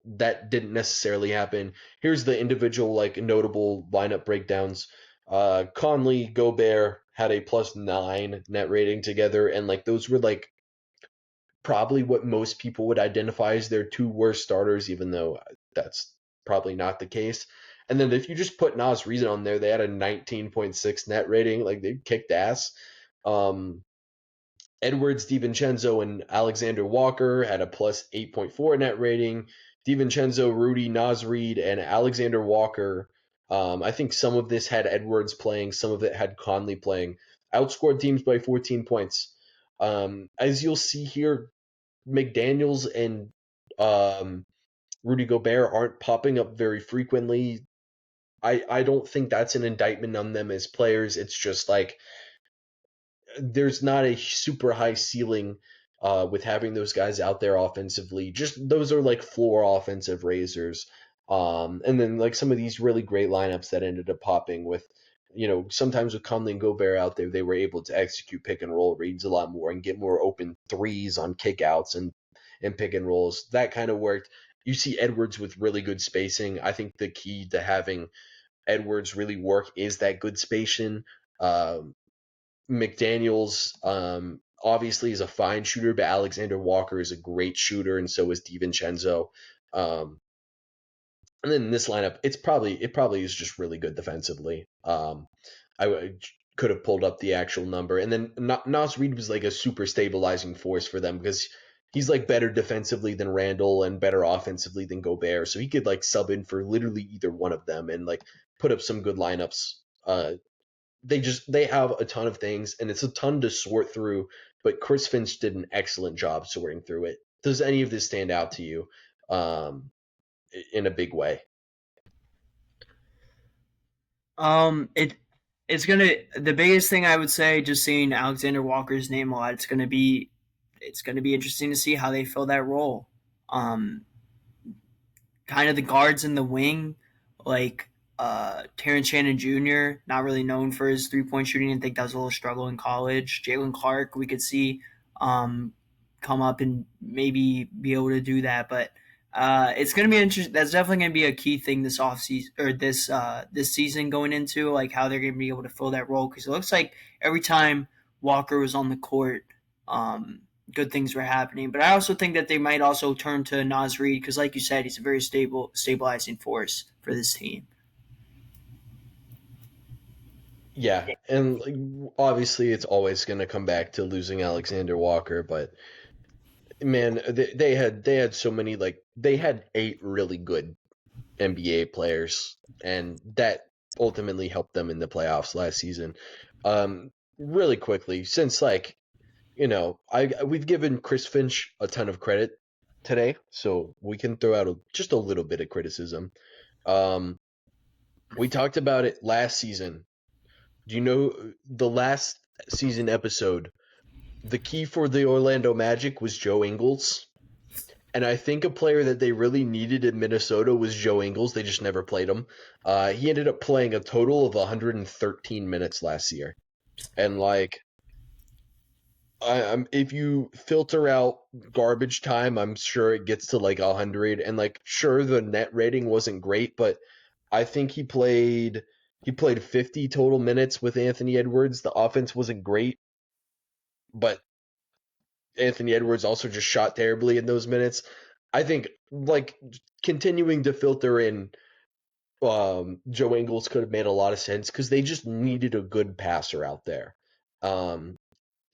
[SPEAKER 1] that didn't necessarily happen. Here's the individual like notable lineup breakdowns. Conley, Gobert had a +9 net rating together, and like those were like probably what most people would identify as their two worst starters, even though that's probably not the case. And then if you just put Nas Reed on there, they had a 19.6 net rating. Like they kicked ass. Um, Edwards, DiVincenzo, and Alexander Walker had a +8.4 net rating. DiVincenzo, Rudy, Nas Reed, and Alexander Walker. I think some of this had Edwards playing, some of it had Conley playing. Outscored teams by 14 points. As you'll see here, McDaniels and Rudy Gobert aren't popping up very frequently. I don't think that's an indictment on them as players. It's just like there's not a super high ceiling with having those guys out there offensively. Just those are like floor offensive raisers. And then like some of these really great lineups that ended up popping with, sometimes with Conley and Gobert out there, they were able to execute pick and roll reads a lot more and get more open threes on kickouts and pick and rolls. That kind of worked. You see Edwards with really good spacing. I think the key to having Edwards really work is that good spacing. McDaniels obviously is a fine shooter, but Alexander Walker is a great shooter, and so is DiVincenzo. Um, and then in this lineup, it probably is just really good defensively. Could have pulled up the actual number, and then Nas Reed was like a super stabilizing force for them because he's like better defensively than Randall and better offensively than Gobert, so he could like sub in for literally either one of them and like put up some good lineups. They have a ton of things and it's a ton to sort through, but Chris Finch did an excellent job sorting through it. Does any of this stand out to you in a big way?
[SPEAKER 2] It it's gonna the biggest thing I would say, just seeing Alexander Walker's name a lot. It's gonna be interesting to see how they fill that role. Um, Kind of the guards in the wing, like Terrence Shannon Jr., not really known for his 3 point shooting. I think that was a little struggle in college. Jalen Clark, we could see um, come up and maybe be able to do that. But it's going to be interesting. That's definitely going to be a key thing this offseason or this season going into, like how they're going to be able to fill that role, because it looks like every time Walker was on the court, good things were happening. But I also think that they might also turn to Nas Reed because, like you said, he's a very stabilizing force for this team.
[SPEAKER 1] Yeah, and like, obviously it's always going to come back to losing Alexander Walker, but man, they had so many, like they had 8 really good NBA players, and that ultimately helped them in the playoffs last season. Really quickly, since like I we've given Chris Finch a ton of credit today, so we can throw out just a little bit of criticism. Um, we talked about it last season. Do you know the last season episode? The key for the Orlando Magic was Joe Ingles. And I think a player that they really needed in Minnesota was Joe Ingles. They just never played him. He ended up playing a total of 113 minutes last year. And like, if you filter out garbage time, I'm sure it gets to like 100. And like, sure, the net rating wasn't great, but I think he played 50 total minutes with Anthony Edwards. The offense wasn't great, but Anthony Edwards also just shot terribly in those minutes. I think like continuing to filter in Joe Ingles could have made a lot of sense because they just needed a good passer out there. Um,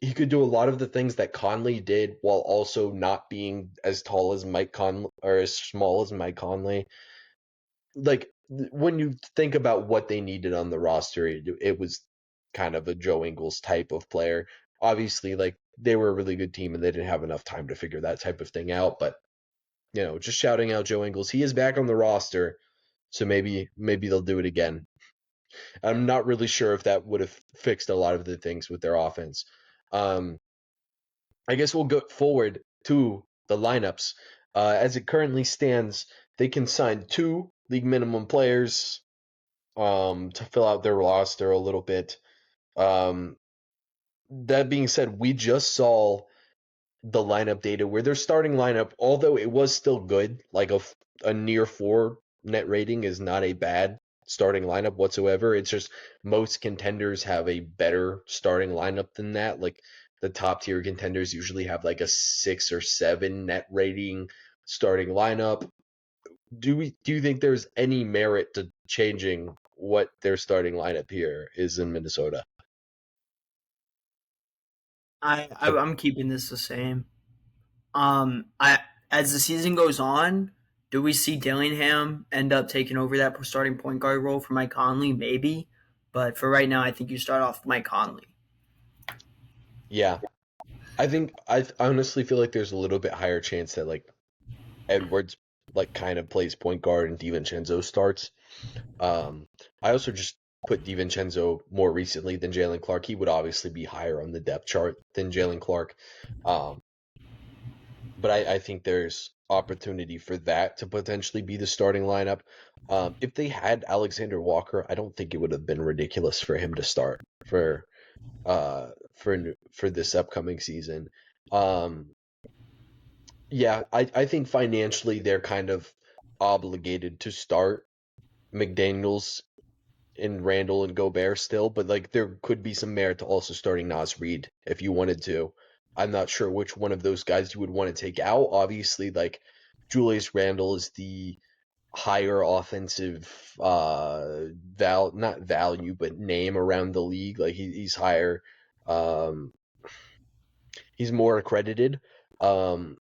[SPEAKER 1] he could do a lot of the things that Conley did while also not being as tall as Mike Conley or as small as Mike Conley. Like when you think about what they needed on the roster, it was kind of a Joe Ingles type of player. Obviously, like they were a really good team and they didn't have enough time to figure that type of thing out. But just shouting out Joe Ingles, he is back on the roster, so maybe they'll do it again. I'm not really sure if that would have fixed a lot of the things with their offense. Um, I guess we'll go forward to the lineups. As it currently stands, they can sign 2 league minimum players to fill out their roster a little bit. Um, that being said, we just saw the lineup data where their starting lineup, although it was still good, like a near 4 net rating is not a bad starting lineup whatsoever. It's just most contenders have a better starting lineup than that. Like the top tier contenders usually have like a 6 or 7 net rating starting lineup. Do you think there's any merit to changing what their starting lineup here is in Minnesota? Uh,
[SPEAKER 2] I'm keeping this the same. I As the season goes on, do we see Dillingham end up taking over that starting point guard role for Mike Conley? Maybe, but for right now, I think you start off Mike Conley.
[SPEAKER 1] yeah, I honestly feel like there's a little bit higher chance that like Edwards like kind of plays point guard and DiVincenzo starts. Um, I also just put DiVincenzo more recently than Jalen Clark. He would obviously be higher on the depth chart than Jalen Clark. Um, but I think there's opportunity for that to potentially be the starting lineup. If they had Alexander Walker, I don't think it would have been ridiculous for him to start for this upcoming season. Um, yeah, I think financially they're kind of obligated to start McDaniels and Randall and Gobert still, but like there could be some merit to also starting Nas Reed if you wanted to. I'm not sure which one of those guys you would want to take out. Obviously, like Julius Randle is the higher offensive not value but name around the league. Like he's higher. Um, he's more accredited. Um,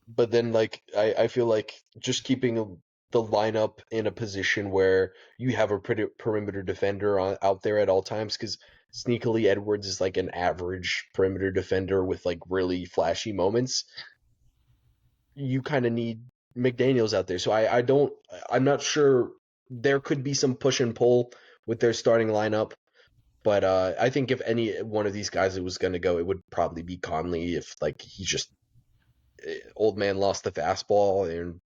[SPEAKER 1] but then like I feel like just keeping the lineup in a position where you have a pretty perimeter defender out there at all times because sneakily Edwards is like an average perimeter defender with like really flashy moments. You kind of need McDaniels out there. So I'm not sure there could be some push and pull with their starting lineup. But I think if any one of these guys was going to go, it would probably be Conley if like he just old man lost the fastball, and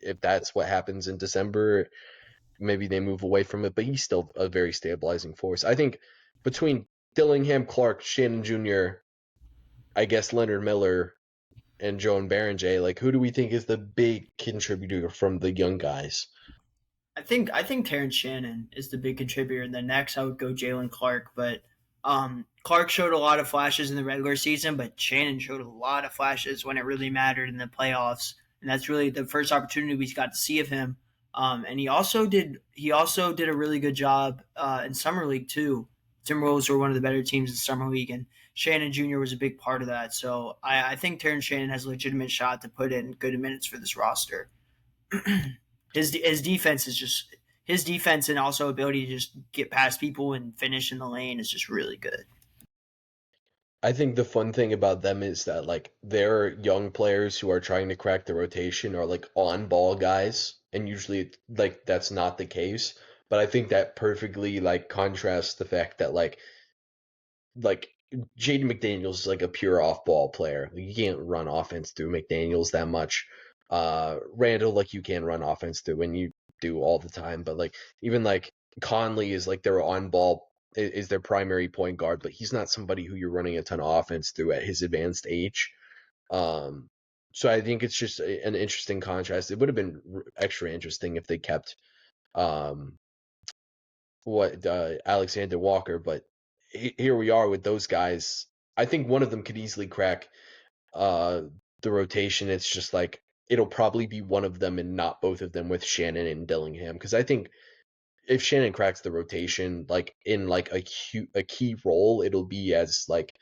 [SPEAKER 1] if that's what happens in December, maybe they move away from it. But he's still a very stabilizing force. I think between Dillingham, Clark, Shannon Jr., I guess Leonard Miller, and Joan Barronjay, like who do we think is the big contributor from the young guys?
[SPEAKER 2] I think Terrence Shannon is the big contributor, and then next I would go Jalen Clark. But Clark showed a lot of flashes in the regular season, but Shannon showed a lot of flashes when it really mattered in the playoffs, and that's really the first opportunity we got to see of him. And he also did a really good job in summer league too. Timberwolves were one of the better teams in summer league, and Shannon Jr. was a big part of that. So I think Terrence Shannon has a legitimate shot to put in good minutes for this roster. His defense is just his defense and also ability to just get past people and finish in the lane is just really good.
[SPEAKER 1] I think the fun thing about them is that like they're young players who are trying to crack the rotation are like on ball guys, and usually like that's not the case. But I think that perfectly like contrasts the fact that like Jaden McDaniels is like a pure off ball player. Like, you can't run offense through McDaniels that much. Randall, like you can run offense through and you do all the time, but like even like Conley is like their on ball is their primary point guard, but he's not somebody who you're running a ton of offense through at his advanced age. Um, so I think it's just an interesting contrast. It would have been extra interesting if they kept um what Alexander Walker, but here we are with those guys. I think one of them could easily crack uh, the rotation. It's just like it'll probably be one of them and not both of them with Shannon and Dillingham, because I think if Shannon cracks the rotation like in like a key role, it'll be as like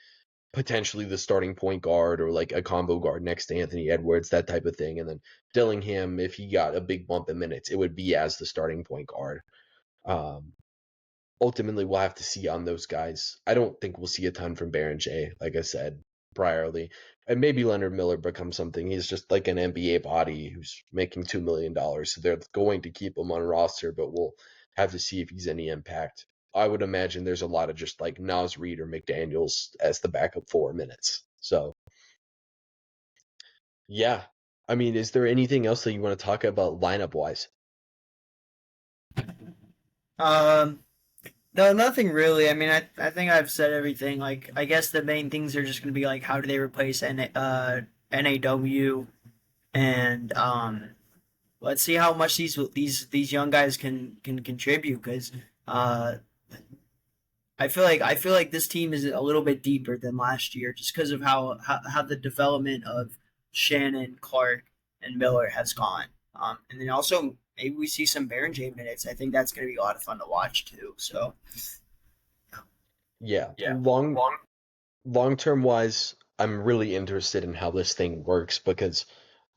[SPEAKER 1] potentially the starting point guard or like a combo guard next to Anthony Edwards, that type of thing. And then Dillingham, if he got a big bump in minutes, it would be as the starting point guard. Um, Ultimately we'll have to see on those guys. I don't think we'll see a ton from Baron J, like I said priorly. And maybe Leonard Miller becomes something. He's just like an NBA body who's making $2 million. So they're going to keep him on roster, but we'll have to see if he's any impact. I would imagine there's a lot of just like Nas Reed or McDaniels as the backup 4 minutes. So yeah. I mean, is there anything else that you want to talk about lineup wise?
[SPEAKER 2] Um, no, nothing really. I mean, I think I've said everything. Like, I guess the main things are just going to be like, how do they replace NAW, and let's see how much these young guys can contribute because uh, I feel like this team is a little bit deeper than last year just because of how the development of Shannon, Clark, and Miller has gone. And then also maybe we see some Baron J minutes. I think that's going to be a lot of fun to watch too. So
[SPEAKER 1] Yeah.
[SPEAKER 2] yeah,
[SPEAKER 1] Long term wise, I'm really interested in how this thing works because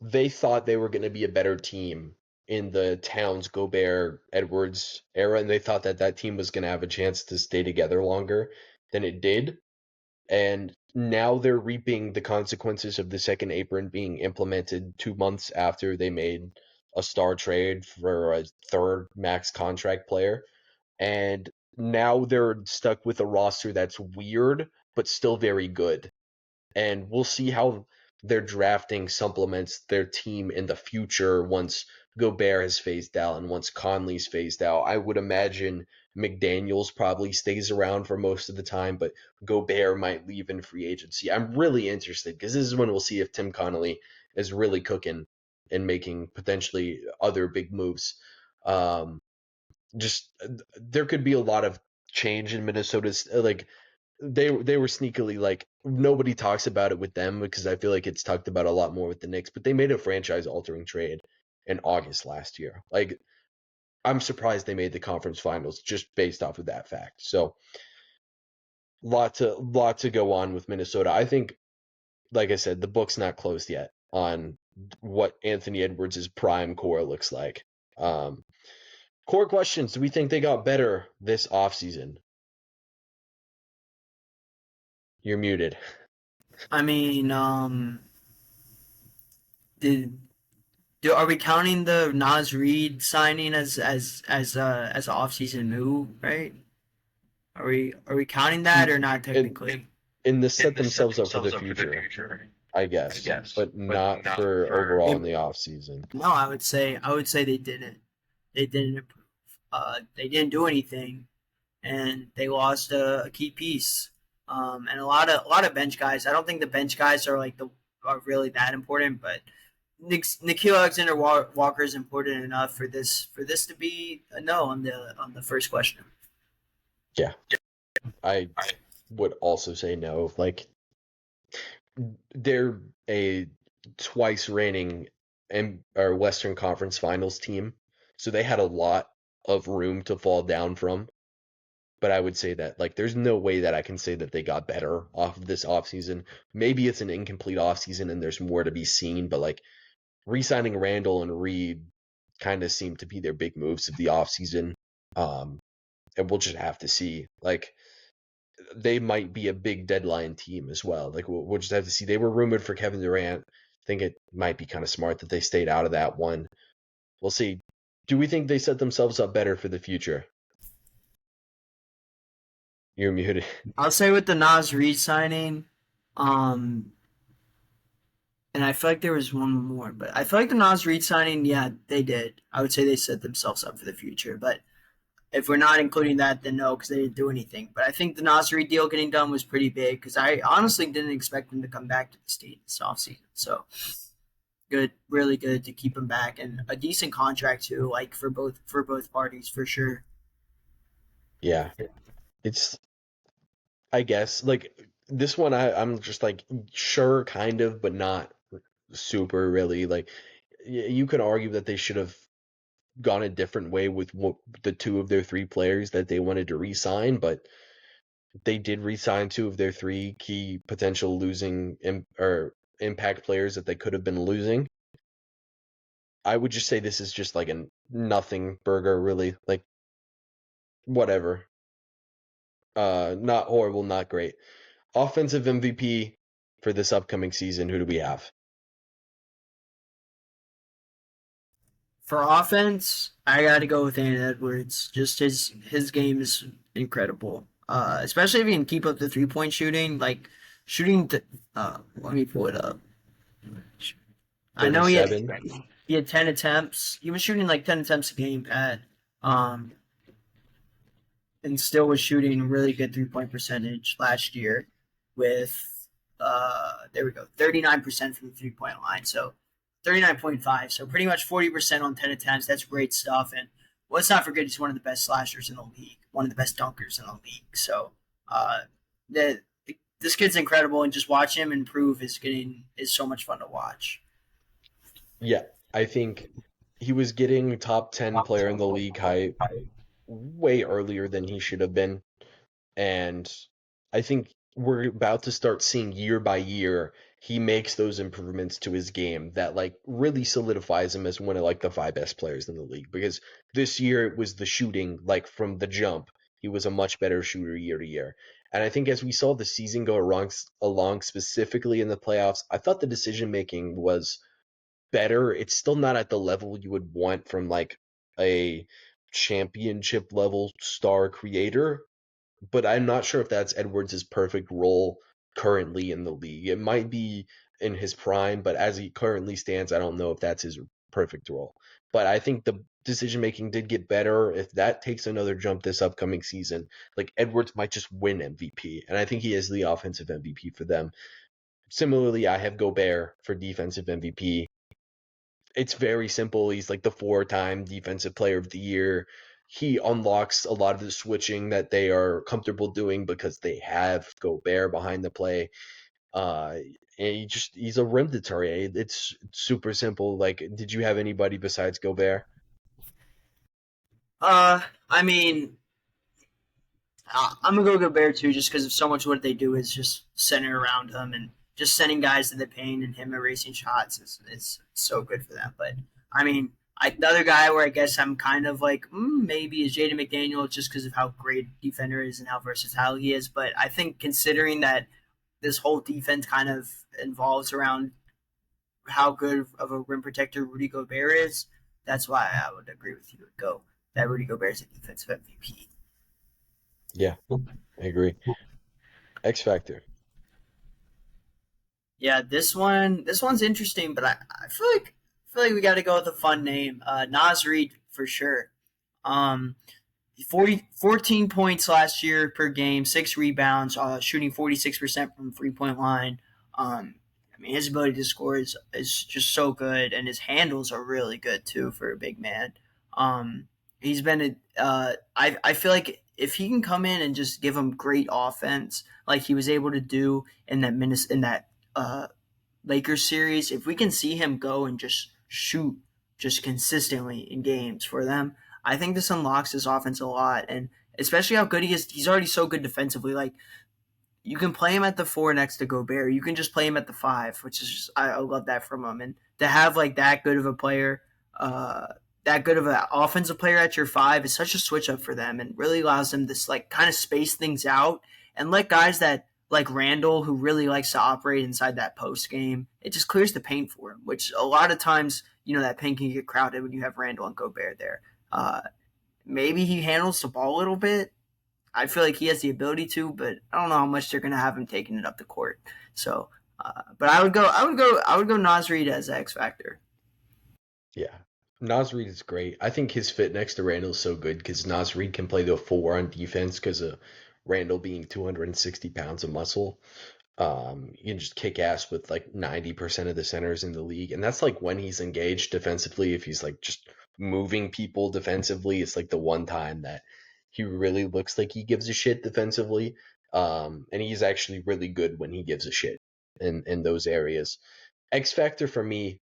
[SPEAKER 1] they thought they were going to be a better team in the Towns, Gobert, Edwards era, and they thought that that team was going to have a chance to stay together longer than it did. And now they're reaping the consequences of the second apron being implemented 2 months after they made a star trade for a third max contract player. And now they're stuck with a roster that's weird, but still very good. And we'll see how their drafting supplements their team in the future once Gobert has phased out and once Conley's phased out. I would imagine McDaniels probably stays around for most of the time, but Gobert might leave in free agency. I'm really interested because this is when we'll see if Tim Connolly is really cooking and making potentially other big moves. Um, just there could be a lot of change in Minnesota's like they were sneakily like nobody talks about it with them because I feel like it's talked about a lot more with the Knicks, but they made a franchise altering trade in August last year. Like I'm surprised they made the conference finals just based off of that fact. So lot to go on with Minnesota. I think like I said, the book's not closed yet on what Anthony Edwards' prime core looks like. Um, Core questions. Do we think they got better this offseason? You're muted.
[SPEAKER 2] I mean, did are we counting the Nas Reed signing as an offseason move? Right? Are we counting that or not
[SPEAKER 1] And
[SPEAKER 2] technically?
[SPEAKER 1] and this set themselves up for the future, I guess, but not for overall
[SPEAKER 2] They,
[SPEAKER 1] in the off season.
[SPEAKER 2] no, I would say they didn't. They didn't improve. They didn't do anything, and they lost a key piece. And a lot of bench guys. I don't think the bench guys are really that important, but Nikhil Alexander Walker is important enough for this to be a no on the first question.
[SPEAKER 1] Yeah, I would also say no. Like they're a twice reigning or Western Conference Finals team, so they had a lot of room to fall down from. But I would say that like there's no way that I can say that they got better off of this offseason. Maybe it's an incomplete offseason and there's more to be seen, but like re-signing Randall and Reed kind of seem to be their big moves of the offseason. Um, and we'll just have to see. Like they might be a big deadline team as well. Like we'll just have to see. They were rumored for Kevin Durant. I think it might be kind of smart that they stayed out of that one. We'll see. Do we think they set themselves up better for the future? You're muted.
[SPEAKER 2] I'll say with the Nas Reed signing, um, and I feel like there was one more, but I feel like the Nas Reed signing, yeah, they did. I would say they set themselves up for the future, but if we're not including that, then no, because they didn't do anything. But I think the Nas Reed deal getting done was pretty big because I honestly didn't expect him to come back to the state this offseason. So good, really good to keep him back and a decent contract too, like for both parties for sure.
[SPEAKER 1] Yeah, it's I guess like this one I'm just like sure kind of but not super really like you could argue that they should have gone a different way with the two of their three players that they wanted to re-sign, but they did re-sign two of their three key potential losing or impact players that they could have been losing. I would just say this is just like a nothing burger really, like whatever. Not horrible, not great. Offensive MVP for this upcoming season, who do we have?
[SPEAKER 2] For offense, I got to go with Anthony Edwards. Just his game is incredible. Especially if he can keep up the 3 point shooting. Like shooting, let me pull it up. I know he had
[SPEAKER 1] 37.
[SPEAKER 2] 10 attempts. He was shooting like 10 attempts a game at um and still was shooting a really good 3 point percentage last year with there we go 39% from the 3 point line. So 39.5. So pretty much 40% on 10 attempts. That's great stuff. And let's not forget he's one of the best slashers in the league, one of the best dunkers in the league. So uh, the this kid's incredible, and just watch him improve is so much fun to watch.
[SPEAKER 1] Yeah, I think he was getting top 10 player in the league hype way earlier than he should have been. And I think we're about to start seeing year by year he makes those improvements to his game that like really solidifies him as one of like the five best players in the league. Because this year it was the shooting, like from the jump, he was a much better shooter year to year. And I think as we saw the season go along specifically in the playoffs, I thought the decision making was better. It's still not at the level you would want from like a championship level star creator, but I'm not sure if that's Edwards' perfect role currently in the league. It might be in his prime, but as he currently stands, I don't know if that's his perfect role. But I think the decision making did get better. If that takes another jump this upcoming season, like Edwards might just win MVP, and I think he is the offensive MVP for them. Similarly, I have Gobert for defensive MVP. It's very simple. He's like the four-time defensive player of the year. He unlocks a lot of the switching that they are comfortable doing because they have Gobert behind the play. Uh, and he's a rim deterrent. It's super simple. Like, did you have anybody besides Gobert?
[SPEAKER 2] I mean, I'm gonna go Gobert too, just because of so much of what they do is just centered around him and just sending guys to the paint and him erasing shots is so good for them. But I mean, the other guy where I guess I'm kind of like maybe is Jaden McDaniel, just because of how great defender is and how versatile he is. But I think considering that this whole defense kind of involves around how good of a rim protector Rudy Gobert is, that's why I would agree with you and go that Rudy Gobert is a defensive MVP.
[SPEAKER 1] Yeah, I agree. X Factor.
[SPEAKER 2] Yeah, this one's interesting, but I feel like we got to go with a fun name. Nas Reed for sure. Um, 14 points last year per game, 6 rebounds, shooting 46% from 3 point line. I mean, his ability to score is just so good, and his handles are really good too for a big man. He's been I feel like if he can come in and just give them great offense like he was able to do in that Lakers series, if we can see him go and just shoot just consistently in games for them, I think this unlocks his offense a lot. And especially how good he is, he's already so good defensively. Like, you can play him at the four next to Gobert. You can just play him at the five, which is just, I love that from him. And to have like that good of a player, uh, that good of an offensive player at your five is such a switch up for them, and really allows them to like kind of space things out and let guys that like Randall, who really likes to operate inside that post game, it just clears the paint for him. Which a lot of times, that paint can get crowded when you have Randall and Gobert there. Maybe he handles the ball a little bit. I feel like he has the ability to, but I don't know how much they're going to have him taking it up the court. So, but I would go Naz Reid as the X factor.
[SPEAKER 1] Yeah. Nas Reed is great. I think his fit next to Randall is so good because Nas Reed can play the four on defense because of Randall being 260 pounds of muscle. You can just kick ass with like 90% of the centers in the league. And that's like when he's engaged defensively. If he's like just moving people defensively, it's like the one time that he really looks like he gives a shit defensively. And he's actually really good when he gives a shit in those areas. X Factor for me,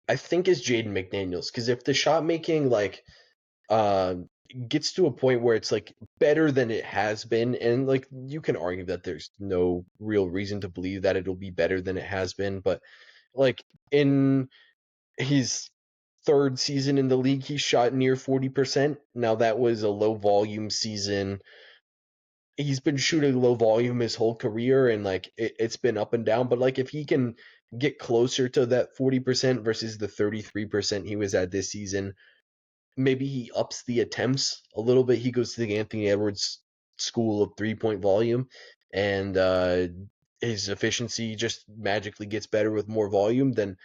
[SPEAKER 1] I think, is Jaden McDaniels. Because if the shot making uh gets to a point where it's like better than it has been, and like you can argue that there's no real reason to believe that it'll be better than it has been, but like in his third season in the league he shot near 40%. Now that was a low volume season. He's been shooting low volume his whole career, and like it's been up and down, but like if he can get closer to that 40% versus the 33% he was at this season, maybe he ups the attempts a little bit. He goes to the Anthony Edwards school of 3-point volume, and his efficiency just magically gets better with more volume. Then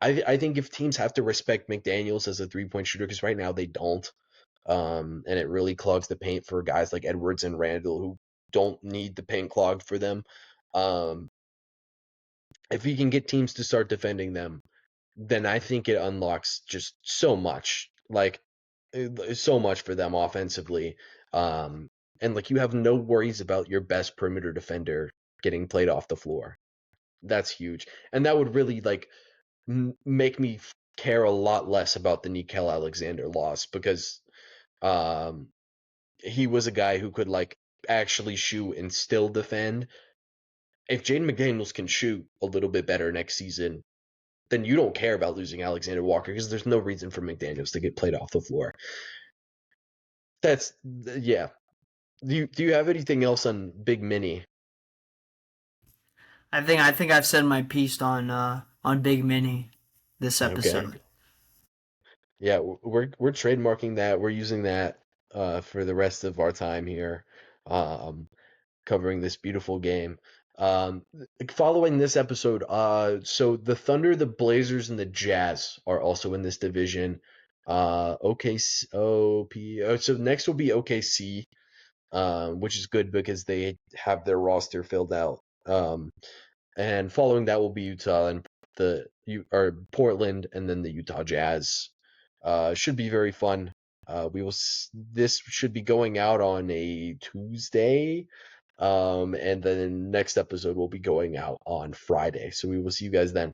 [SPEAKER 1] I think if teams have to respect McDaniels as a 3-point shooter, because right now they don't, and it really clogs the paint for guys like Edwards and Randall who don't need the paint clogged for them. Um, if he can get teams to start defending them, then I think it unlocks just so much, like so much for them offensively. Um, and like you have no worries about your best perimeter defender getting played off the floor. That's huge, and that would really like make me care a lot less about the Nickel Alexander loss because um, he was a guy who could like actually shoot and still defend. If Jaden McDaniels can shoot a little bit better next season, then you don't care about losing Alexander Walker because there's no reason for McDaniels to get played off the floor. That's yeah. Do you have anything else on Big Mini?
[SPEAKER 2] I think I've said my piece on Big Mini this
[SPEAKER 1] Okay.
[SPEAKER 2] episode.
[SPEAKER 1] Yeah, we're trademarking that. We're using that for the rest of our time here, um, covering this beautiful game. Um, Following this episode, so the Thunder, the Blazers, and the Jazz are also in this division. OKC, so next will be OKC, which is good because they have their roster filled out. And following that will be Utah and Portland, and then the Utah Jazz. Should be very fun. This should be going out on a Tuesday, and then next episode will be going out on Friday. So we will see you guys then.